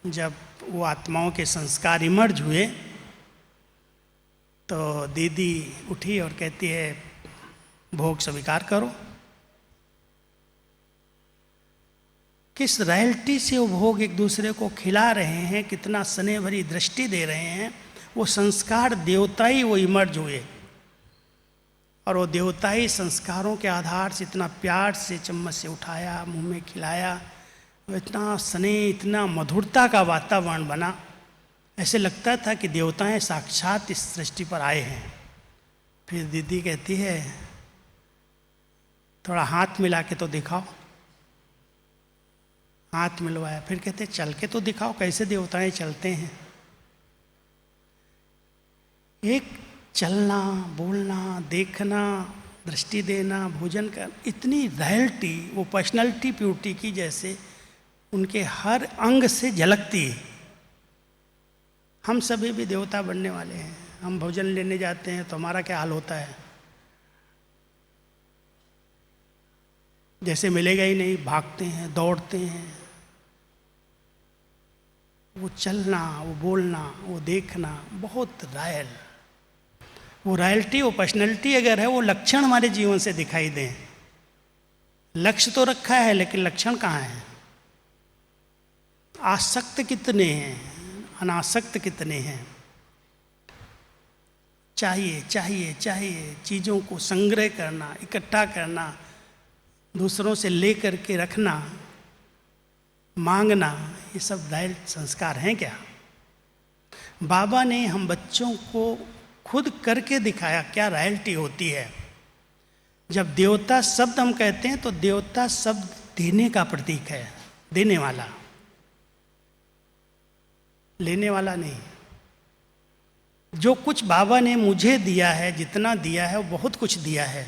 जब वो आत्माओं के संस्कार इमर्ज हुए, तो दीदी उठी और कहती है भोग स्वीकार करो। किस रॉयल्टी से वो भोग एक दूसरे को खिला रहे हैं, कितना स्नेह भरी दृष्टि दे रहे हैं। वो संस्कार देवताई वो इमर्ज हुए, और वो देवताई संस्कारों के आधार से इतना प्यार से चम्मच से उठाया, मुंह में खिलाया, इतना स्नेह, इतना मधुरता का वातावरण बना। ऐसे लगता था कि देवताएं साक्षात इस सृष्टि पर आए हैं। फिर दीदी कहती है, थोड़ा हाथ मिला के तो दिखाओ। हाथ मिलवाया, फिर कहते चल के तो दिखाओ, कैसे देवताएं चलते हैं। एक चलना, बोलना, देखना, दृष्टि देना, भोजन करना, इतनी रॉयल्टी, वो पर्सनैलिटी प्यूरिटी की जैसे उनके हर अंग से झलकती है। हम सभी भी देवता बनने वाले हैं। हम भोजन लेने जाते हैं तो हमारा क्या हाल होता है, जैसे मिलेगा ही नहीं, भागते हैं, दौड़ते हैं। वो चलना, वो बोलना, वो देखना, बहुत रॉयल, वो रॉयल्टी, वो पर्सनैलिटी अगर है, वो लक्षण हमारे जीवन से दिखाई दें। लक्ष्य तो रखा है लेकिन लक्षण कहाँ है? आसक्त कितने हैं, अनासक्त कितने हैं? चाहिए चाहिए चाहिए, चीज़ों को संग्रह करना, इकट्ठा करना, दूसरों से ले करके रखना, मांगना, ये सब रॉयल संस्कार हैं क्या? बाबा ने हम बच्चों को खुद करके दिखाया क्या रॉयल्टी होती है। जब देवता शब्द हम कहते हैं तो देवता शब्द देने का प्रतीक है, देने वाला, लेने वाला नहीं। जो कुछ बाबा ने मुझे दिया है, जितना दिया है, वो बहुत कुछ दिया है।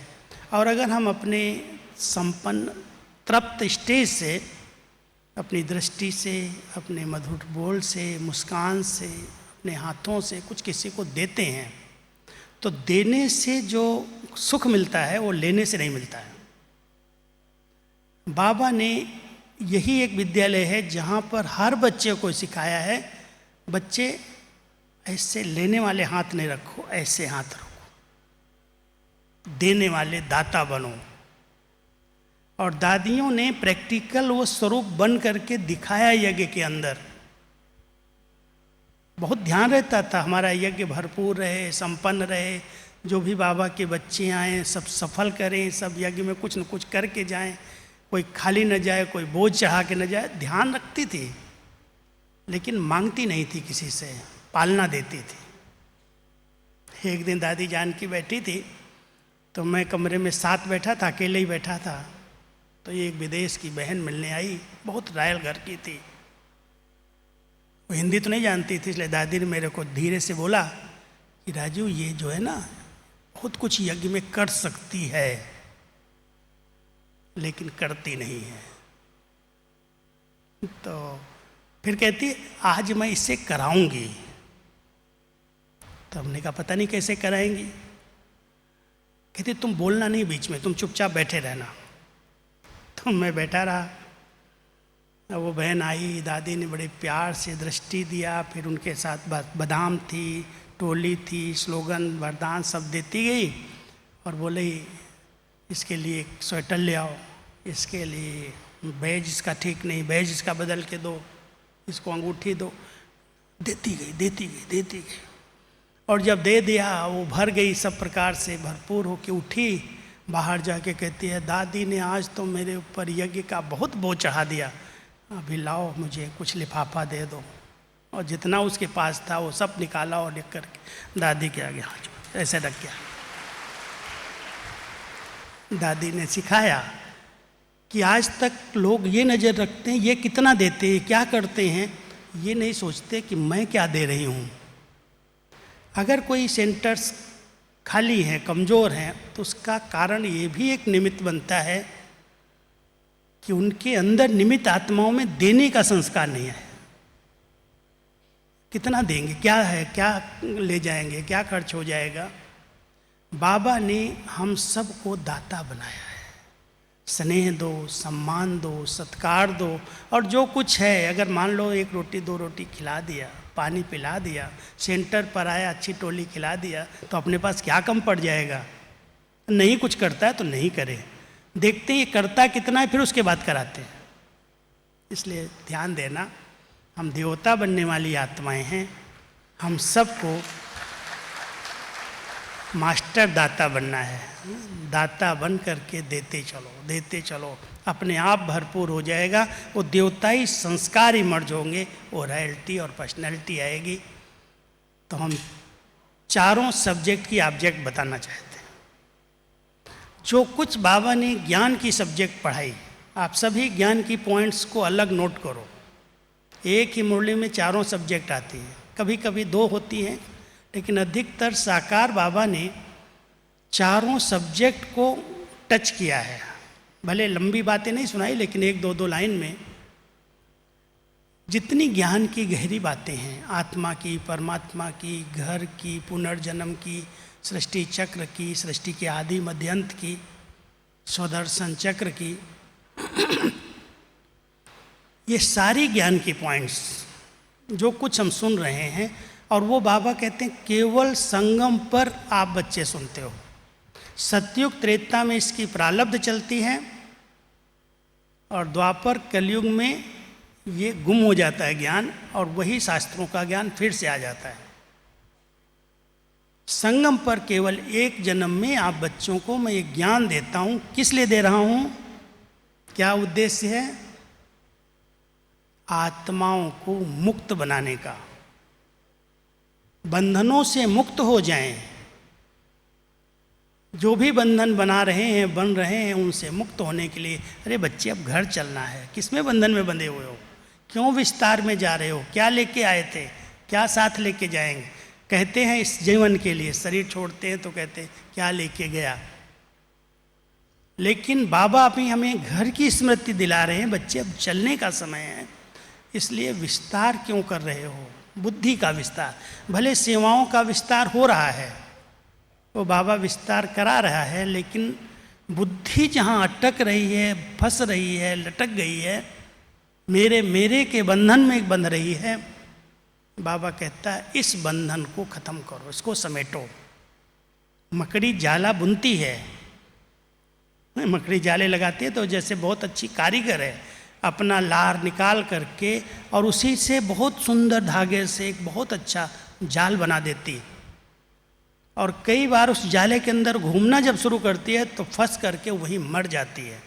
और अगर हम अपने संपन्न तृप्त स्टेज से, अपनी दृष्टि से, अपने मधुर बोल से, मुस्कान से, अपने हाथों से कुछ किसी को देते हैं तो देने से जो सुख मिलता है वो लेने से नहीं मिलता है। बाबा ने यही एक विद्यालय है जहाँ पर हर बच्चे को सिखाया है, बच्चे ऐसे लेने वाले हाथ नहीं रखो, ऐसे हाथ रखो, देने वाले दाता बनो। और दादियों ने प्रैक्टिकल वो स्वरूप बन करके दिखाया यज्ञ के अंदर। बहुत ध्यान रहता था हमारा यज्ञ भरपूर रहे, संपन्न रहे, जो भी बाबा के बच्चे आए सब सफल करें, सब यज्ञ में कुछ न कुछ करके जाएं, कोई खाली न जाए, कोई बोझ चढ़ा के न जाए। ध्यान रखती थी लेकिन मांगती नहीं थी किसी से, पालना देती थी। एक दिन दादी जानकी बैठी थी तो मैं कमरे में साथ बैठा था, अकेले ही बैठा था, तो ये एक विदेश की बहन मिलने आई, बहुत रॉयल घर की थी। वो हिंदी तो नहीं जानती थी, इसलिए दादी ने मेरे को धीरे से बोला कि राजू ये जो है ना बहुत कुछ यज्ञ में कर सकती है लेकिन करती नहीं है। तो फिर कहती आज मैं इससे कराऊंगी। तो हमने कहा पता नहीं कैसे कराएंगी। कहती तुम बोलना नहीं बीच में, तुम चुपचाप बैठे रहना। तो मैं बैठा रहा। वो बहन आई, दादी ने बड़े प्यार से दृष्टि दिया, फिर उनके साथ बादाम थी, टोली थी, स्लोगन वरदान सब देती गई और बोले इसके लिए एक स्वेटर ले आओ, इसके लिए बैज इसका ठीक नहीं, बैज इसका बदल के दो, इसको अंगूठी दो। देती गई देती गई देती गई और जब दे दिया वो भर गई, सब प्रकार से भरपूर होके उठी, बाहर जाके कहती है दादी ने आज तो मेरे ऊपर यज्ञ का बहुत बोझ चढ़ा दिया, अभी लाओ मुझे कुछ लिफाफा दे दो। और जितना उसके पास था वो सब निकाला और लिख करके दादी के आगे हाथ ऐसे रख गया। दादी ने सिखाया कि आज तक लोग ये नज़र रखते हैं ये कितना देते हैं, क्या करते हैं, ये नहीं सोचते कि मैं क्या दे रही हूँ। अगर कोई सेंटर्स खाली हैं, कमज़ोर हैं, तो उसका कारण ये भी एक निमित्त बनता है कि उनके अंदर निमित्त आत्माओं में देने का संस्कार नहीं है। कितना देंगे, क्या है, क्या ले जाएंगे, क्या खर्च हो जाएगा। बाबा ने हम सबको दाता बनाया है। स्नेह दो, सम्मान दो, सत्कार दो, और जो कुछ है अगर मान लो एक रोटी दो रोटी खिला दिया, पानी पिला दिया, सेंटर पर आया अच्छी टोली खिला दिया, तो अपने पास क्या कम पड़ जाएगा। नहीं कुछ करता है तो नहीं करे, देखते ये करता कितना है फिर उसके बाद कराते हैं। इसलिए ध्यान देना, हम देवता बनने वाली आत्माएं हैं। हम सबको मास्टर दाता बनना है। दाता बन करके देते चलो, अपने आप भरपूर हो जाएगा। वो देवताई संस्कार इमर्ज होंगे, वो रॉयल्टी और पर्सनैलिटी आएगी। तो हम चारों सब्जेक्ट की ऑब्जेक्ट बताना चाहते हैं। जो कुछ बाबा ने ज्ञान की सब्जेक्ट पढ़ाई, आप सभी ज्ञान की पॉइंट्स को अलग नोट करो। एक ही मुरली में चारों सब्जेक्ट आती हैं, कभी कभी दो होती हैं, लेकिन अधिकतर साकार बाबा ने चारों सब्जेक्ट को टच किया है। भले लंबी बातें नहीं सुनाई, लेकिन एक दो लाइन में जितनी ज्ञान की गहरी बातें हैं, आत्मा की, परमात्मा की, घर की, पुनर्जन्म की, सृष्टि चक्र की, सृष्टि के आदि मध्यांत की, स्वदर्शन चक्र की, ये सारी ज्ञान की पॉइंट्स जो कुछ हम सुन रहे हैं, और वो बाबा कहते हैं केवल संगम पर आप बच्चे सुनते हो। सतयुग त्रेता में इसकी प्रारब्ध चलती है और द्वापर कलयुग में ये गुम हो जाता है ज्ञान, और वही शास्त्रों का ज्ञान फिर से आ जाता है। संगम पर केवल एक जन्म में आप बच्चों को मैं ये ज्ञान देता हूँ। किस लिए दे रहा हूँ? क्या उद्देश्य है? आत्माओं को मुक्त बनाने का, बंधनों से मुक्त हो जाएं। जो भी बंधन बना रहे हैं, बन रहे हैं, उनसे मुक्त होने के लिए, अरे बच्चे अब घर चलना है, किसमें बंधन में बंधे हुए हो? क्यों विस्तार में जा रहे हो? क्या लेके आए थे? क्या साथ लेके जाएंगे? कहते हैं इस जीवन के लिए, शरीर छोड़ते हैं तो कहते हैं क्या लेके गया। लेकिन बाबा अभी हमें घर की स्मृति दिला रहे हैं, बच्चे अब चलने का समय है, इसलिए विस्तार क्यों कर रहे हो? बुद्धि का विस्तार। भले सेवाओं का विस्तार हो रहा है, वो बाबा विस्तार करा रहा है, लेकिन बुद्धि जहाँ अटक रही है, फंस रही है, लटक गई है, मेरे के बंधन में बंध रही है, बाबा कहता है इस बंधन को खत्म करो, इसको समेटो। मकड़ी जाला बुनती है, मकड़ी जाले लगाती है तो जैसे बहुत अच्छी कारीगर है, अपना लार निकाल करके और उसी से बहुत सुंदर धागे से एक बहुत अच्छा जाल बना देती है। और कई बार उस जाले के अंदर घूमना जब शुरू करती है तो फंस करके वहीं मर जाती है।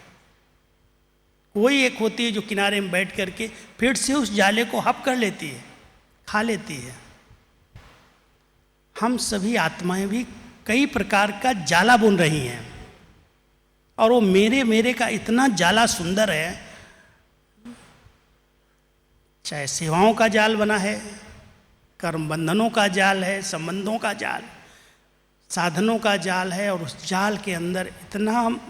कोई एक होती है जो किनारे में बैठ करके फिर से उस जाले को हप कर लेती है, खा लेती है। हम सभी आत्माएं भी कई प्रकार का जाला बुन रही हैं, और वो मेरे का इतना जाला सुंदर है, चाहे सेवाओं का जाल बना है, कर्म बंधनों का जाल है, संबंधों का जाल, साधनों का जाल है, और उस जाल के अंदर इतना हम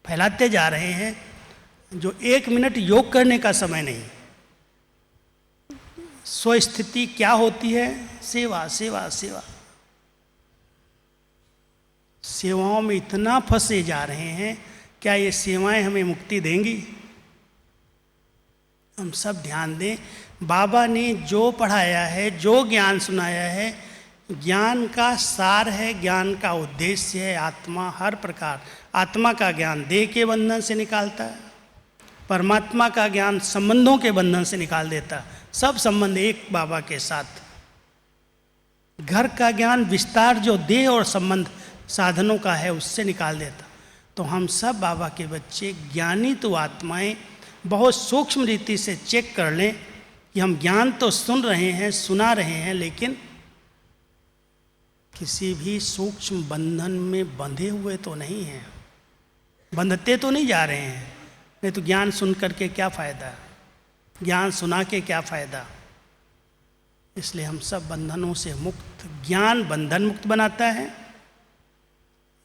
फैलाते जा रहे हैं जो 1 मिनट योग करने का समय नहीं। स्वस्थिति क्या होती है? सेवा सेवा सेवा। सेवाओं में इतना फंसे जा रहे हैं, क्या ये सेवाएं हमें मुक्ति देंगी? हम सब ध्यान दें, बाबा ने जो पढ़ाया है, जो ज्ञान सुनाया है, ज्ञान का सार है, ज्ञान का उद्देश्य है। आत्मा हर प्रकार, आत्मा का ज्ञान देह के बंधन से निकालता है, परमात्मा का ज्ञान संबंधों के बंधन से निकाल देता है। सब संबंध एक बाबा के साथ। घर का ज्ञान विस्तार जो देह और संबंध साधनों का है उससे निकाल देता। तो हम सब बाबा के बच्चे ज्ञानी तो आत्माएं बहुत सूक्ष्म रीति से चेक कर लें कि हम ज्ञान तो सुन रहे हैं, सुना रहे हैं, लेकिन किसी भी सूक्ष्म बंधन में बंधे हुए तो नहीं हैं, बंधते तो नहीं जा रहे हैं। नहीं तो ज्ञान सुन करके क्या फ़ायदा, ज्ञान सुना के क्या फ़ायदा। इसलिए हम सब बंधनों से मुक्त, ज्ञान बंधन मुक्त बनाता है।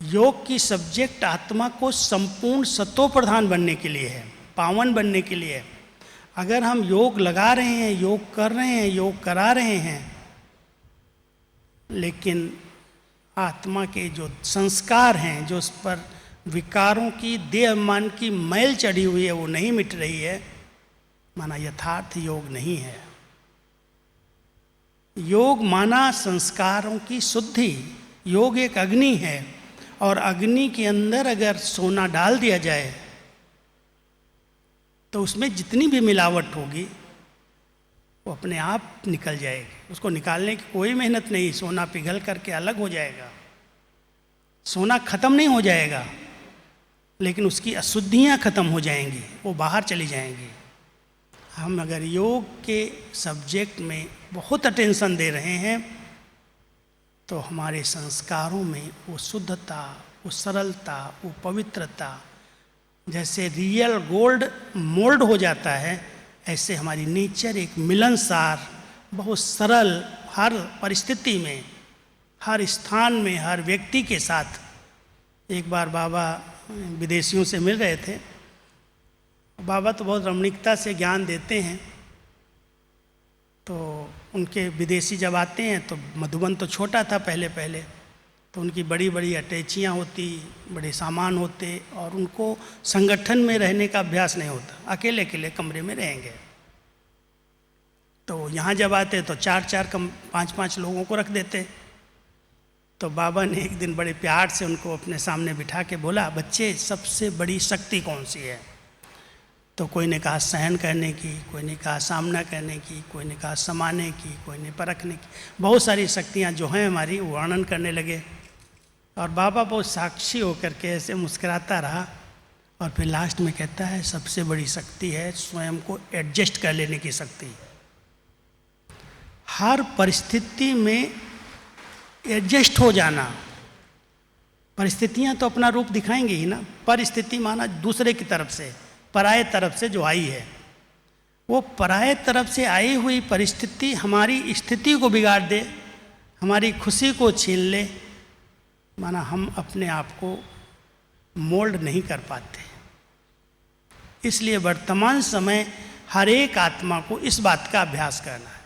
योग की सब्जेक्ट आत्मा को संपूर्ण सतो प्रधान बनने के लिए है, पावन बनने के लिए है। अगर हम योग लगा रहे हैं, योग कर रहे हैं, योग करा रहे हैं, लेकिन आत्मा के जो संस्कार हैं, जो उस पर विकारों की, देह मन की मैल चढ़ी हुई है, वो नहीं मिट रही है, माना यथार्थ योग नहीं है। योग माना संस्कारों की शुद्धि। योग एक अग्नि है, और अग्नि के अंदर अगर सोना डाल दिया जाए तो उसमें जितनी भी मिलावट होगी वो अपने आप निकल जाएगी। उसको निकालने की कोई मेहनत नहीं, सोना पिघल करके अलग हो जाएगा। सोना खत्म नहीं हो जाएगा, लेकिन उसकी अशुद्धियाँ खत्म हो जाएंगी, वो बाहर चली जाएंगी। हम अगर योग के सब्जेक्ट में बहुत अटेंशन दे रहे हैं तो हमारे संस्कारों में वो शुद्धता, वो सरलता, वो पवित्रता, जैसे रियल गोल्ड मोल्ड हो जाता है, ऐसे हमारी नेचर एक मिलनसार, बहुत सरल, हर परिस्थिति में, हर स्थान में, हर व्यक्ति के साथ। एक बार बाबा विदेशियों से मिल रहे थे। बाबा तो बहुत रमणीकता से ज्ञान देते हैं, तो उनके विदेशी जब आते हैं तो मधुबन तो छोटा था पहले पहले, तो उनकी बड़ी बड़ी अटैचियाँ होती, बड़े सामान होते, और उनको संगठन में रहने का अभ्यास नहीं होता, अकेले अकेले कमरे में रहेंगे। तो यहाँ जब आते तो 4-4 5-5 लोगों को रख देते। तो बाबा ने एक दिन बड़े प्यार से उनको अपने सामने बिठा के बोला, बच्चे सबसे बड़ी शक्ति कौन सी है? तो कोई ने कहा सहन करने की, कोई ने कहा सामना करने की, कोई ने कहा समाने की, कोई ने परखने की। बहुत सारी शक्तियाँ जो हैं हमारी, वो वर्णन करने लगे। और बाबा बहुत साक्षी होकर के ऐसे मुस्कुराता रहा, और फिर लास्ट में कहता है सबसे बड़ी शक्ति है स्वयं को एडजस्ट कर लेने की शक्ति। हर परिस्थिति में एडजस्ट हो जाना। परिस्थितियां तो अपना रूप दिखाएंगी ही ना। परिस्थिति माना दूसरे की तरफ से, पराये तरफ से जो आई है, वो पराये तरफ से आई हुई परिस्थिति हमारी स्थिति को बिगाड़ दे, हमारी खुशी को छीन ले, माना हम अपने आप को मोल्ड नहीं कर पाते। इसलिए वर्तमान समय हर एक आत्मा को इस बात का अभ्यास करना है।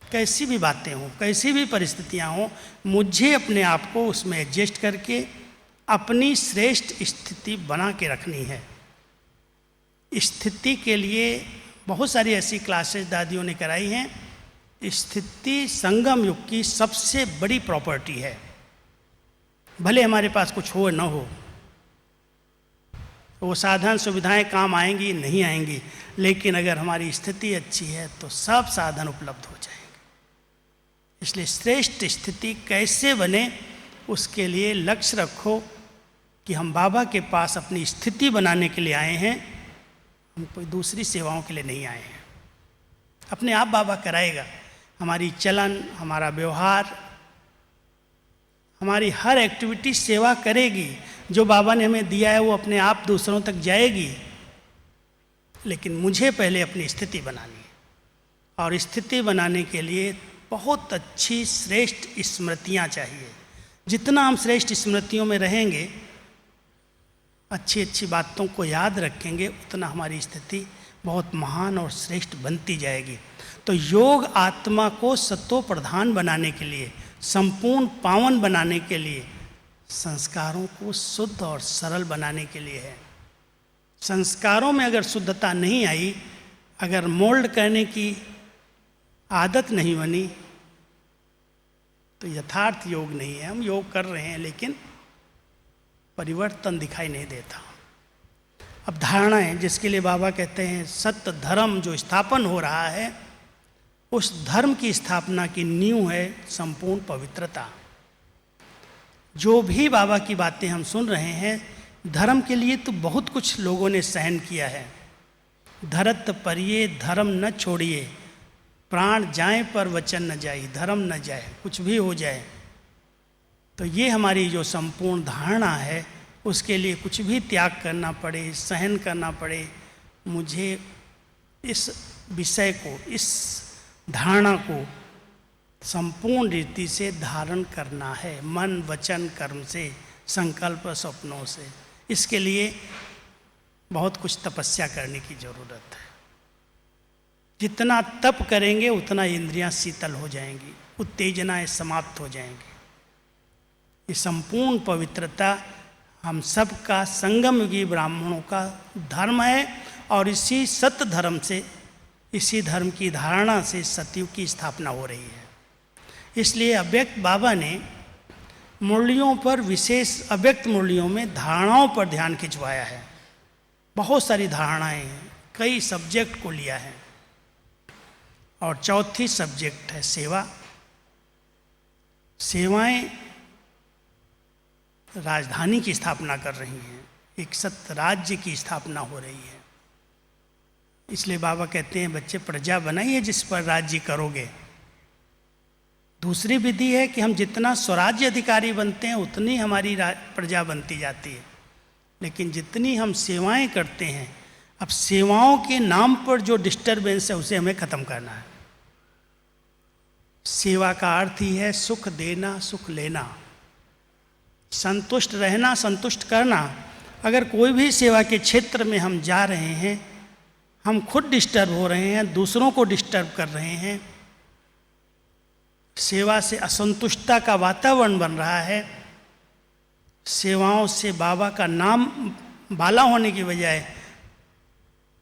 कैसी भी बातें हों, कैसी भी परिस्थितियां हों, मुझे अपने आप को उसमें एडजस्ट करके अपनी श्रेष्ठ स्थिति बना के रखनी है। स्थिति के लिए बहुत सारी ऐसी क्लासेस दादियों ने कराई हैं। स्थिति संगम युग की सबसे बड़ी प्रॉपर्टी है। भले हमारे पास कुछ हो न हो, वो साधन सुविधाएं काम आएंगी नहीं आएंगी, लेकिन अगर हमारी स्थिति अच्छी है तो सब साधन उपलब्ध हो जाएंगे। इसलिए श्रेष्ठ स्थिति कैसे बने, उसके लिए लक्ष्य रखो कि हम बाबा के पास अपनी स्थिति बनाने के लिए आए हैं, हम कोई दूसरी सेवाओं के लिए नहीं आए हैं। अपने आप बाबा कराएगा। हमारी चलन, हमारा व्यवहार, हमारी हर एक्टिविटी सेवा करेगी। जो बाबा ने हमें दिया है वो अपने आप दूसरों तक जाएगी, लेकिन मुझे पहले अपनी स्थिति बनानी है। और स्थिति बनाने के लिए बहुत अच्छी श्रेष्ठ स्मृतियाँ चाहिए। जितना हम श्रेष्ठ स्मृतियों में रहेंगे, अच्छी अच्छी बातों को याद रखेंगे, उतना हमारी स्थिति बहुत महान और श्रेष्ठ बनती जाएगी। तो योग आत्मा को सत्व प्रधान बनाने के लिए, संपूर्ण पावन बनाने के लिए, संस्कारों को शुद्ध और सरल बनाने के लिए है। संस्कारों में अगर शुद्धता नहीं आई, अगर मोल्ड करने की आदत नहीं बनी, तो यथार्थ योग नहीं है। हम योग कर रहे हैं लेकिन परिवर्तन दिखाई नहीं देता। अब धारणाएं, जिसके लिए बाबा कहते हैं सत्य धर्म जो स्थापन हो रहा है, उस धर्म की स्थापना की नींव है संपूर्ण पवित्रता। जो भी बाबा की बातें हम सुन रहे हैं, धर्म के लिए तो बहुत कुछ लोगों ने सहन किया है। धरत परिये धर्म न छोड़िए, प्राण जाए पर वचन न जाए, धर्म न जाए, कुछ भी हो जाए। तो ये हमारी जो संपूर्ण धारणा है, उसके लिए कुछ भी त्याग करना पड़े, सहन करना पड़े, मुझे इस विषय को, इस धारणा को संपूर्ण रीति से धारण करना है, मन वचन कर्म से, संकल्प स्वप्नों से। इसके लिए बहुत कुछ तपस्या करने की जरूरत है। जितना तप करेंगे उतना इंद्रियां शीतल हो जाएंगी, उत्तेजनाएं समाप्त हो जाएंगी। ये संपूर्ण पवित्रता हम सब का संगम युगी ब्राह्मणों का धर्म है, और इसी सत्य धर्म से, इसी धर्म की धारणा से सतयुग की स्थापना हो रही है। इसलिए अव्यक्त बाबा ने मुरलियों पर विशेष, अव्यक्त मुरलियों में धारणाओं पर ध्यान खिंचवाया है। बहुत सारी धारणाएं हैं, कई सब्जेक्ट को लिया है, और चौथी सब्जेक्ट है सेवा। सेवाएं राजधानी की स्थापना कर रही हैं, एक सत्य राज्य की स्थापना हो रही है। इसलिए बाबा कहते हैं बच्चे प्रजा बनाइए जिस पर राज्य करोगे। दूसरी विधि है कि हम जितना स्वराज्य अधिकारी बनते हैं उतनी हमारी प्रजा बनती जाती है, लेकिन जितनी हम सेवाएं करते हैं, अब सेवाओं के नाम पर जो डिस्टर्बेंस है उसे हमें ख़त्म करना है। सेवा का अर्थ ही है सुख देना, सुख लेना, संतुष्ट रहना, संतुष्ट करना। अगर कोई भी सेवा के क्षेत्र में हम जा रहे हैं, हम खुद डिस्टर्ब हो रहे हैं, दूसरों को डिस्टर्ब कर रहे हैं, सेवा से असंतुष्टता का वातावरण बन रहा है, सेवाओं से बाबा का नाम बाला होने की बजाय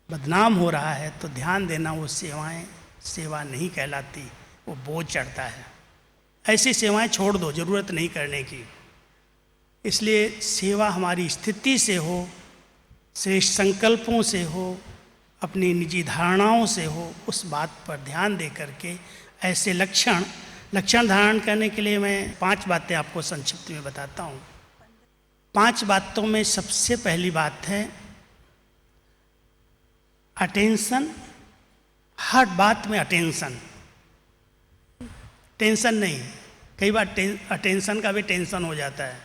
बदनाम हो रहा है, तो ध्यान देना वो सेवाएं सेवा नहीं कहलाती, वो बोझ चढ़ता है। ऐसी सेवाएं छोड़ दो, ज़रूरत नहीं करने की। इसलिए सेवा हमारी स्थिति से हो, श्रेष्ठ संकल्पों से हो, अपनी निजी धारणाओं से हो, उस बात पर ध्यान दे करके ऐसे लक्षण धारण करने के लिए मैं 5 बातें आपको संक्षिप्त में बताता हूँ। 5 बातों में सबसे पहली बात है अटेंशन। हर बात में अटेंशन, टेंशन नहीं। कई बार अटेंशन का भी टेंशन हो जाता है।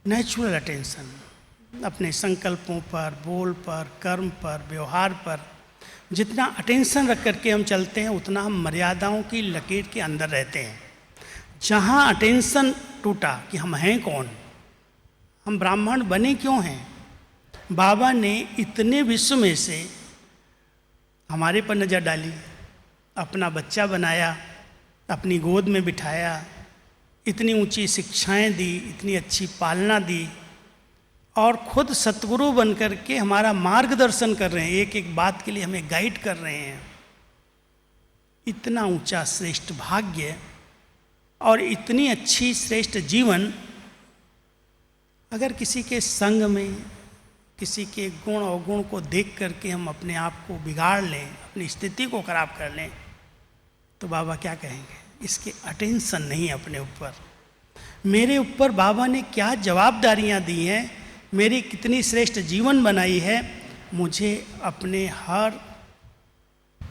नेचुरल अटेंशन, अपने संकल्पों पर, बोल पर, कर्म पर, व्यवहार पर जितना अटेंशन रख करके हम चलते हैं, उतना हम मर्यादाओं की लकीर के अंदर रहते हैं। जहाँ अटेंशन टूटा कि हम हैं कौन, हम ब्राह्मण बने क्यों हैं, बाबा ने इतने विश्व में से हमारे पर नज़र डाली, अपना बच्चा बनाया, अपनी गोद में बिठाया, इतनी ऊंची शिक्षाएं दी, इतनी अच्छी पालना दी, और खुद सतगुरु बन कर के हमारा मार्गदर्शन कर रहे हैं, एक एक बात के लिए हमें गाइड कर रहे हैं। इतना ऊंचा श्रेष्ठ भाग्य और इतनी अच्छी श्रेष्ठ जीवन अगर किसी के संग में, किसी के गुण अवगुण को देख करके हम अपने आप को बिगाड़ लें, अपनी स्थिति को खराब कर लें, तो बाबा क्या कहेंगे? इसके अटेंशन नहीं अपने ऊपर। मेरे ऊपर बाबा ने क्या जवाबदारियां दी हैं, मेरी कितनी श्रेष्ठ जीवन बनाई है, मुझे अपने हर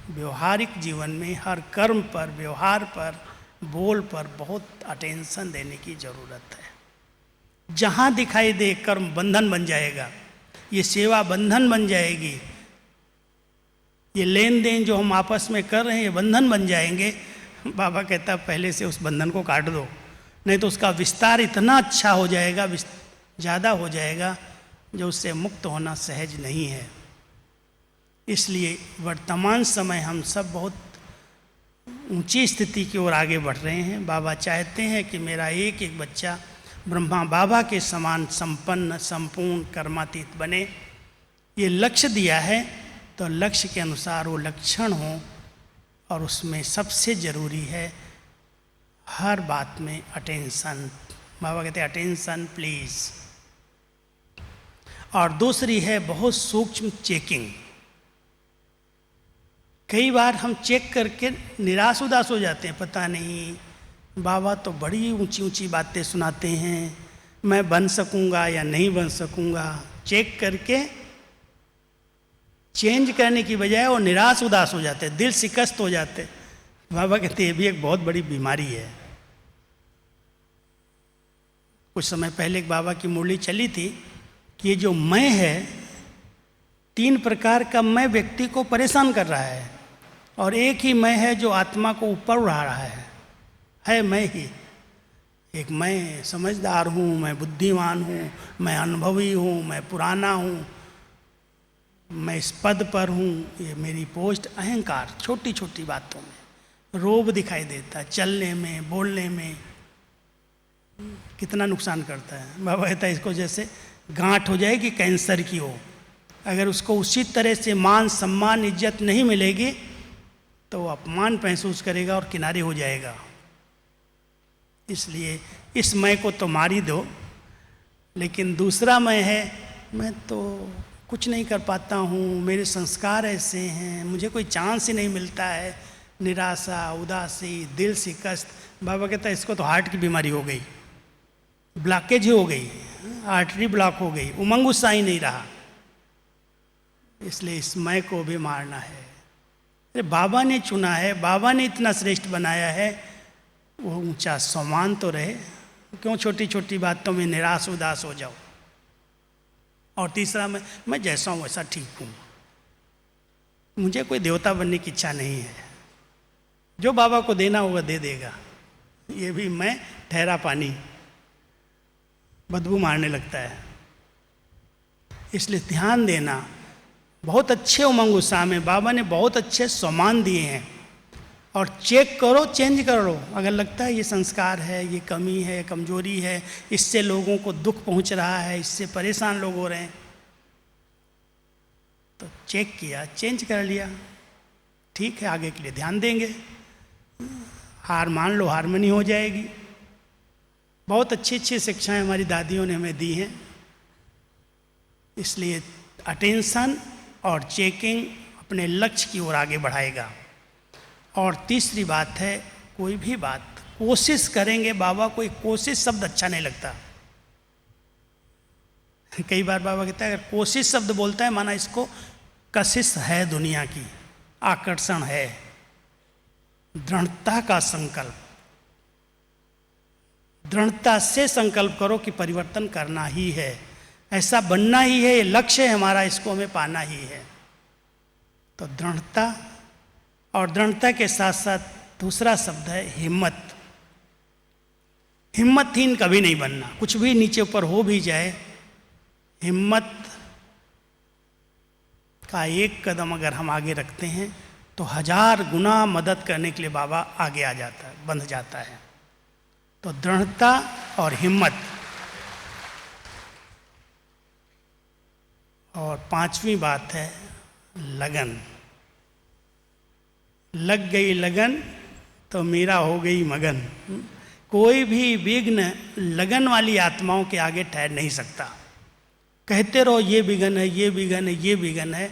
व्यवहारिक जीवन में, हर कर्म पर, व्यवहार पर, बोल पर बहुत अटेंशन देने की ज़रूरत है। जहाँ दिखाई दे कर्म बंधन बन जाएगा, ये सेवा बंधन बन जाएगी, ये लेन देन जो हम आपस में कर रहे हैं ये बंधन बन जाएंगे। बाबा कहता पहले से उस बंधन को काट दो, नहीं तो उसका विस्तार इतना अच्छा हो जाएगा, ज़्यादा हो जाएगा, जो उससे मुक्त होना सहज नहीं है। इसलिए वर्तमान समय हम सब बहुत ऊंची स्थिति की ओर आगे बढ़ रहे हैं। बाबा चाहते हैं कि मेरा एक एक बच्चा ब्रह्मा बाबा के समान संपन्न, संपूर्ण, कर्मातीत बने। ये लक्ष्य दिया है, तो लक्ष्य के अनुसार वो लक्षण हो, और उसमें सबसे ज़रूरी है हर बात में अटेंशन। बाबा कहते हैं अटेंशन प्लीज़। और दूसरी है बहुत सूक्ष्म चेकिंग। कई बार हम चेक करके निराश उदास हो जाते हैं, पता नहीं बाबा तो बड़ी ऊंची ऊंची बातें सुनाते हैं, मैं बन सकूंगा या नहीं बन सकूंगा। चेक करके चेंज करने की बजाय वो निराश उदास हो जाते हैं, दिल शिकस्त हो जाते हैं। बाबा कहते हैं ये भी एक बहुत बड़ी बीमारी है। कुछ समय पहले एक बाबा की मुरली चली थी कि ये जो मैं है, 3 प्रकार का मैं व्यक्ति को परेशान कर रहा है, और एक ही मैं है जो आत्मा को ऊपर उड़ा रहा है मैं ही। एक मैं समझदार हूँ, मैं बुद्धिमान हूँ, मैं अनुभवी हूँ, मैं पुराना हूँ, मैं इस पद पर हूँ, ये मेरी पोस्ट। अहंकार छोटी छोटी बातों में रोब दिखाई देता है, चलने में, बोलने में कितना नुकसान करता है। बाबा कहता है इसको जैसे गांठ हो जाएगी कैंसर की हो, अगर उसको उसी तरह से मान सम्मान इज्जत नहीं मिलेगी तो वो अपमान महसूस करेगा और किनारे हो जाएगा। इसलिए इस मैं को तो मार ही दो, लेकिन दूसरा मैं है, मैं तो कुछ नहीं कर पाता हूँ, मेरे संस्कार ऐसे हैं, मुझे कोई चांस ही नहीं मिलता है, निराशा, उदासी, दिल शिकस्त। बाबा कहता है इसको तो हार्ट की बीमारी हो गई, ब्लॉकेज ही हो गई, आर्टरी ब्लॉक हो गई, उमंग उत्साह ही नहीं रहा। इसलिए इस मैं को भी मारना है। अरे बाबा ने चुना है, बाबा ने इतना श्रेष्ठ बनाया है, वो ऊंचा सम्मान तो रहे, क्यों छोटी छोटी बातों में निराश उदास हो जाओ। और तीसरा मैं जैसा हूँ वैसा ठीक हूँ, मुझे कोई देवता बनने की इच्छा नहीं है, जो बाबा को देना होगा दे देगा। ये भी मैं ठहरा पानी, बदबू मारने लगता है। इसलिए ध्यान देना, बहुत अच्छे उमंग उत्साह में बाबा ने बहुत अच्छे सम्मान दिए हैं, और चेक करो, चेंज करो। अगर लगता है ये संस्कार है, ये कमी है, कमजोरी है, इससे लोगों को दुख पहुंच रहा है, इससे परेशान लोग हो रहे हैं, तो चेक किया, चेंज कर लिया, ठीक है, आगे के लिए ध्यान देंगे। हार मान लो, हारमोनी हो जाएगी। बहुत अच्छी अच्छी शिक्षाएं हमारी दादियों ने हमें दी हैं। इसलिए अटेंशन और चेकिंग अपने लक्ष्य की ओर आगे बढ़ाएगा। और तीसरी बात है, कोई भी बात कोशिश करेंगे। बाबा को कोशिश शब्द अच्छा नहीं लगता। कई बार बाबा कहता है अगर कोशिश शब्द बोलता है माना इसको कशिश है, दुनिया की आकर्षण है। दृढ़ता का संकल्प, दृढ़ता से संकल्प करो कि परिवर्तन करना ही है, ऐसा बनना ही है, ये लक्ष्य है हमारा, इसको हमें पाना ही है। तो दृढ़ता, और दृढ़ता के साथ साथ दूसरा शब्द है हिम्मत। हिम्मतहीन कभी नहीं बनना, कुछ भी नीचे ऊपर हो भी जाए, हिम्मत का एक कदम अगर हम आगे रखते हैं तो 1000 गुना मदद करने के लिए बाबा आगे आ जाता है, बंध जाता है। तो दृढ़ता और हिम्मत। और पांचवी बात है लगन। लग गई लगन तो मीरा हो गई मगन। कोई भी विघ्न लगन वाली आत्माओं के आगे ठहर नहीं सकता। कहते रहो ये विघ्न है, ये विघ्न है, ये विघ्न है,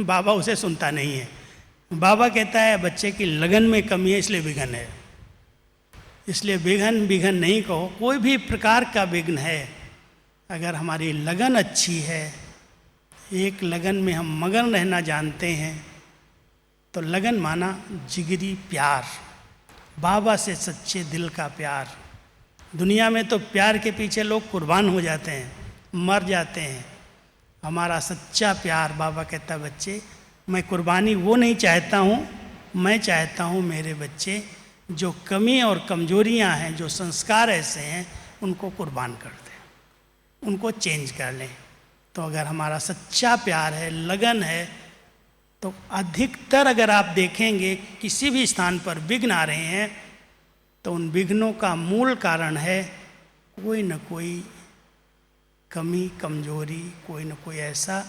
बाबा उसे सुनता नहीं है। बाबा कहता है बच्चे की लगन में कमी है इसलिए विघ्न है। इसलिए विघ्न विघ्न नहीं कहो, कोई भी प्रकार का विघ्न है, अगर हमारी लगन अच्छी है, एक लगन में हम मगन रहना जानते हैं, तो लगन माना जिगरी प्यार, बाबा से सच्चे दिल का प्यार। दुनिया में तो प्यार के पीछे लोग कुर्बान हो जाते हैं, मर जाते हैं। हमारा सच्चा प्यार, बाबा कहता है बच्चे मैं कुर्बानी वो नहीं चाहता हूँ, मैं चाहता हूँ मेरे बच्चे जो कमी और कमजोरियाँ हैं, जो संस्कार ऐसे हैं, उनको कुर्बान कर दें, उनको चेंज कर लें। तो अगर हमारा सच्चा प्यार है, लगन है, तो अधिकतर अगर आप देखेंगे किसी भी स्थान पर विघ्न आ रहे हैं तो उन विघ्नों का मूल कारण है कोई न कोई कमी, कमजोरी, कोई न कोई ऐसा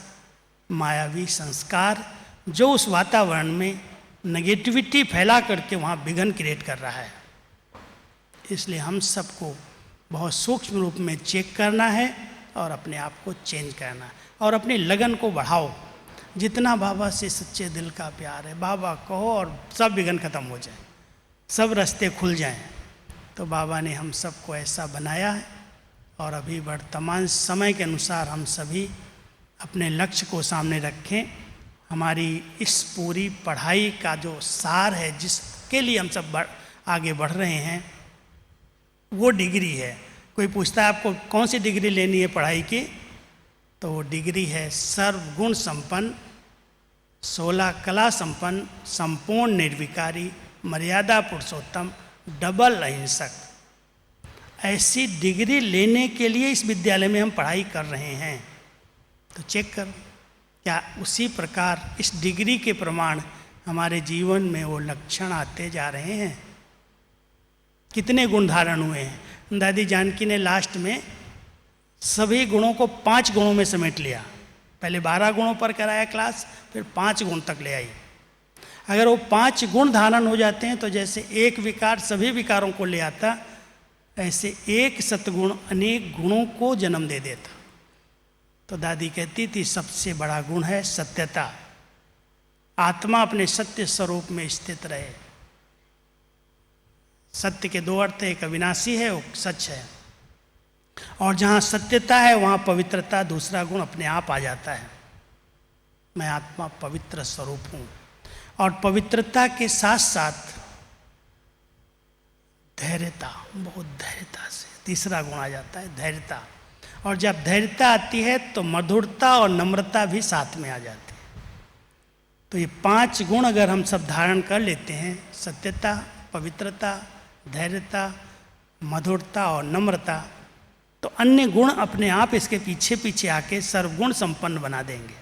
मायावी संस्कार जो उस वातावरण में नेगेटिविटी फैला करके वहाँ विघ्न क्रिएट कर रहा है। इसलिए हम सबको बहुत सूक्ष्म रूप में चेक करना है और अपने आप को चेंज करना है और अपनी लगन को बढ़ाओ। जितना बाबा से सच्चे दिल का प्यार है, बाबा कहो और सब विघ्न खत्म हो जाए, सब रास्ते खुल जाएं। तो बाबा ने हम सबको ऐसा बनाया है और अभी वर्तमान समय के अनुसार हम सभी अपने लक्ष्य को सामने रखें। हमारी इस पूरी पढ़ाई का जो सार है, जिसके लिए हम सब आगे बढ़ रहे हैं, वो डिग्री है। कोई पूछता है आपको कौन सी डिग्री लेनी है पढ़ाई की, तो वो डिग्री है सर्वगुण संपन्न, 16 कला संपन्न, संपूर्ण निर्विकारी, मर्यादा पुरुषोत्तम, डबल अहिंसक। ऐसी डिग्री लेने के लिए इस विद्यालय में हम पढ़ाई कर रहे हैं। तो चेक कर क्या उसी प्रकार इस डिग्री के प्रमाण हमारे जीवन में वो लक्षण आते जा रहे हैं। कितने गुण धारण हुए हैं। दादी जानकी ने लास्ट में सभी गुणों को 5 गुणों में समेट लिया। पहले 12 गुणों पर कराया क्लास, फिर 5 गुण तक ले आई। अगर वो 5 गुण धारण हो जाते हैं तो जैसे एक विकार सभी विकारों को ले आता, ऐसे एक सतगुण अनेक गुणों को जन्म दे देता। तो दादी कहती थी सबसे बड़ा गुण है सत्यता। आत्मा अपने सत्य स्वरूप में स्थित रहे। सत्य के 2 अर्थ है, एक अविनाशी है, वो सच है। और जहाँ सत्यता है वहाँ पवित्रता, दूसरा गुण अपने आप आ जाता है। मैं आत्मा पवित्र स्वरूप हूँ। और पवित्रता के साथ साथ धैर्यता, बहुत धैर्यता से तीसरा गुण आ जाता है, धैर्यता। और जब धैर्यता आती है तो मधुरता और नम्रता भी साथ में आ जाती है। तो ये 5 गुण अगर हम सब धारण कर लेते हैं, सत्यता, पवित्रता, धैर्यता, मधुरता और नम्रता, तो अन्य गुण अपने आप इसके पीछे पीछे आके सर्वगुण संपन्न बना देंगे।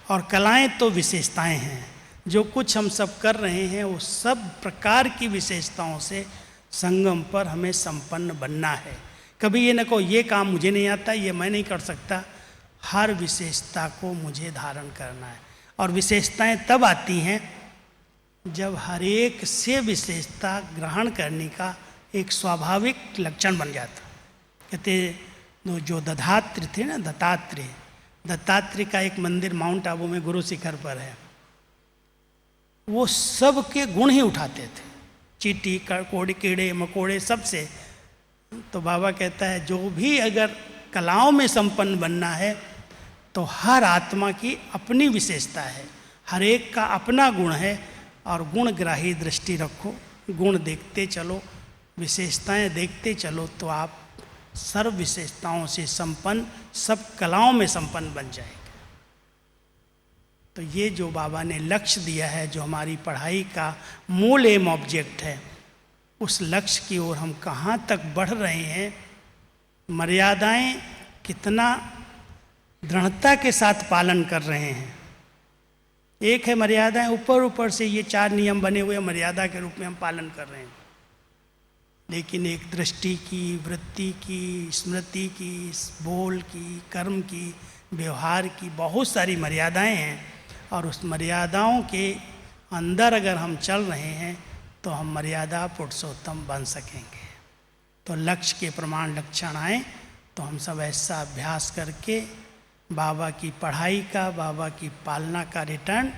और कलाएं तो विशेषताएं हैं। जो कुछ हम सब कर रहे हैं वो सब प्रकार की विशेषताओं से संगम पर हमें संपन्न बनना है। कभी ये न कहो ये काम मुझे नहीं आता, ये मैं नहीं कर सकता। हर विशेषता को मुझे धारण करना है। और विशेषताएं तब आती हैं जब हर एक से विशेषता ग्रहण करने का एक स्वाभाविक लक्षण बन जाता। कहते जो दत्तात्रेय थे ना, दत्तात्रेय का एक मंदिर माउंट आबू में गुरु शिखर पर है। वो सब के गुण ही उठाते थे, चींटी कोड़े कीड़े मकोड़े सबसे। तो बाबा कहता है जो भी अगर कलाओं में संपन्न बनना है तो हर आत्मा की अपनी विशेषता है, हर एक का अपना गुण है। और गुणग्राही दृष्टि रखो, गुण देखते चलो, विशेषताएं देखते चलो, तो आप सर्व विशेषताओं से संपन्न, सब कलाओं में संपन्न बन जाएंगे। तो ये जो बाबा ने लक्ष्य दिया है, जो हमारी पढ़ाई का मूल एम ऑब्जेक्ट है, उस लक्ष्य की ओर हम कहाँ तक बढ़ रहे हैं, मर्यादाएं कितना दृढ़ता के साथ पालन कर रहे हैं। एक है मर्यादाएं, ऊपर से ये 4 नियम बने हुए मर्यादा के रूप में हम पालन कर रहे हैं, लेकिन एक दृष्टि की, वृत्ति की, स्मृति की, बोल की, कर्म की, व्यवहार की बहुत सारी मर्यादाएं हैं। और उस मर्यादाओं के अंदर अगर हम चल रहे हैं तो हम मर्यादा पुरुषोत्तम बन सकेंगे। तो लक्ष्य के प्रमाण लक्षण आए तो हम सब ऐसा अभ्यास करके बाबा की पढ़ाई का, बाबा की पालना का रिटर्न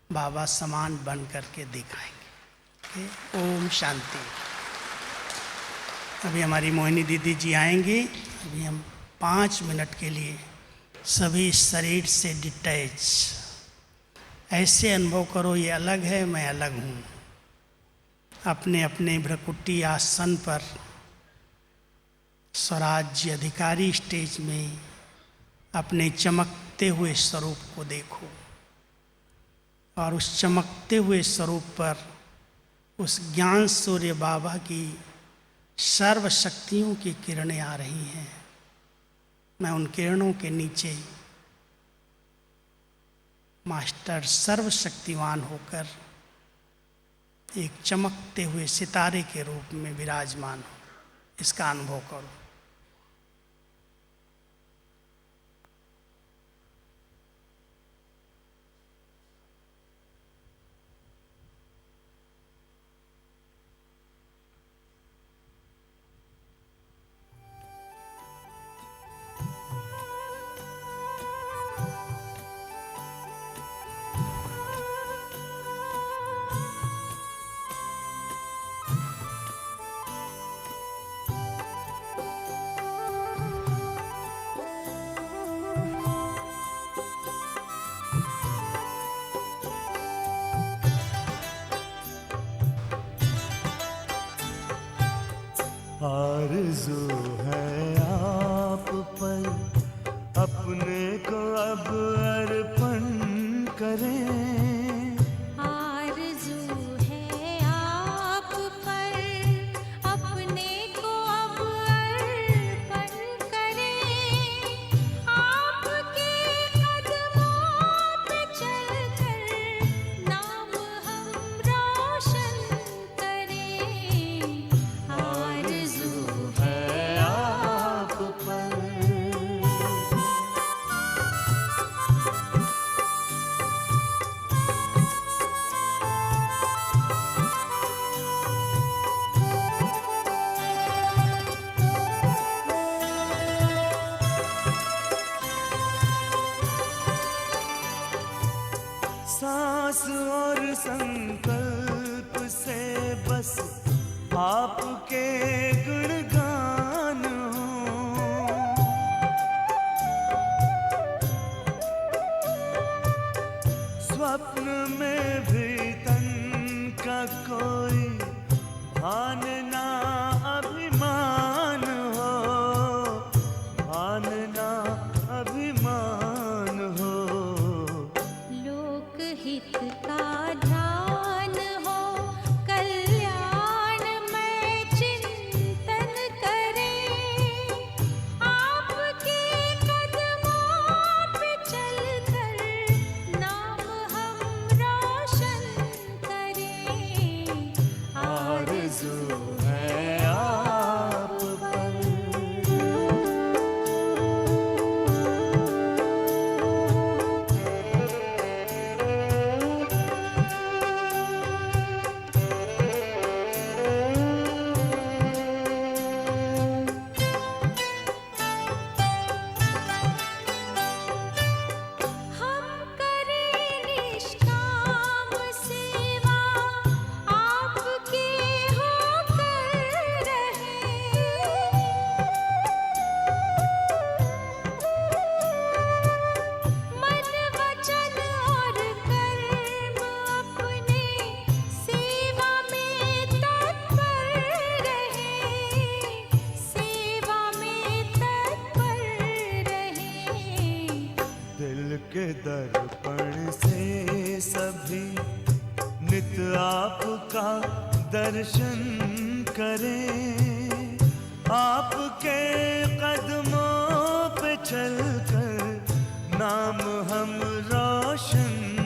बाबा समान बन करके दिखाएंगे। ओम शांति। अभी हमारी मोहिनी दीदी जी आएंगी। अभी हम 5 मिनट के लिए सभी शरीर से डिटैच, ऐसे अनुभव करो ये अलग है, मैं अलग हूँ। अपने अपने भ्रकुटी आसन पर स्वराज्य अधिकारी स्टेज में अपने चमकते हुए स्वरूप को देखो और उस चमकते हुए स्वरूप पर उस ज्ञान सूर्य बाबा की सर्व शक्तियों की किरणें आ रही हैं। मैं उन किरणों के नीचे मास्टर सर्वशक्तिवान होकर एक चमकते हुए सितारे के रूप में विराजमान हो, इसका अनुभव करो। आरज़ू है आप पर अपने को अब अर्पण करें। आरज़ू है आप पर अपने को अब अर्पण करें। आपके कदमों पे चलकर नाम हम रोशन करें। आरज़ू है आप पर सांस और संकल्प से बस आपके गुणगान हो। स्वप्न में भी तन का कोई भान ना अभिमान हो, भान ना अभिमान हो। लोकहित का ध्यान हो, कल्याण में चिंतन करें। आपके कदमों पे चलकर नाम हम दर्पण से सभी नित आपका दर्शन करें, आपके कदमों पे चलकर नाम हम रोशन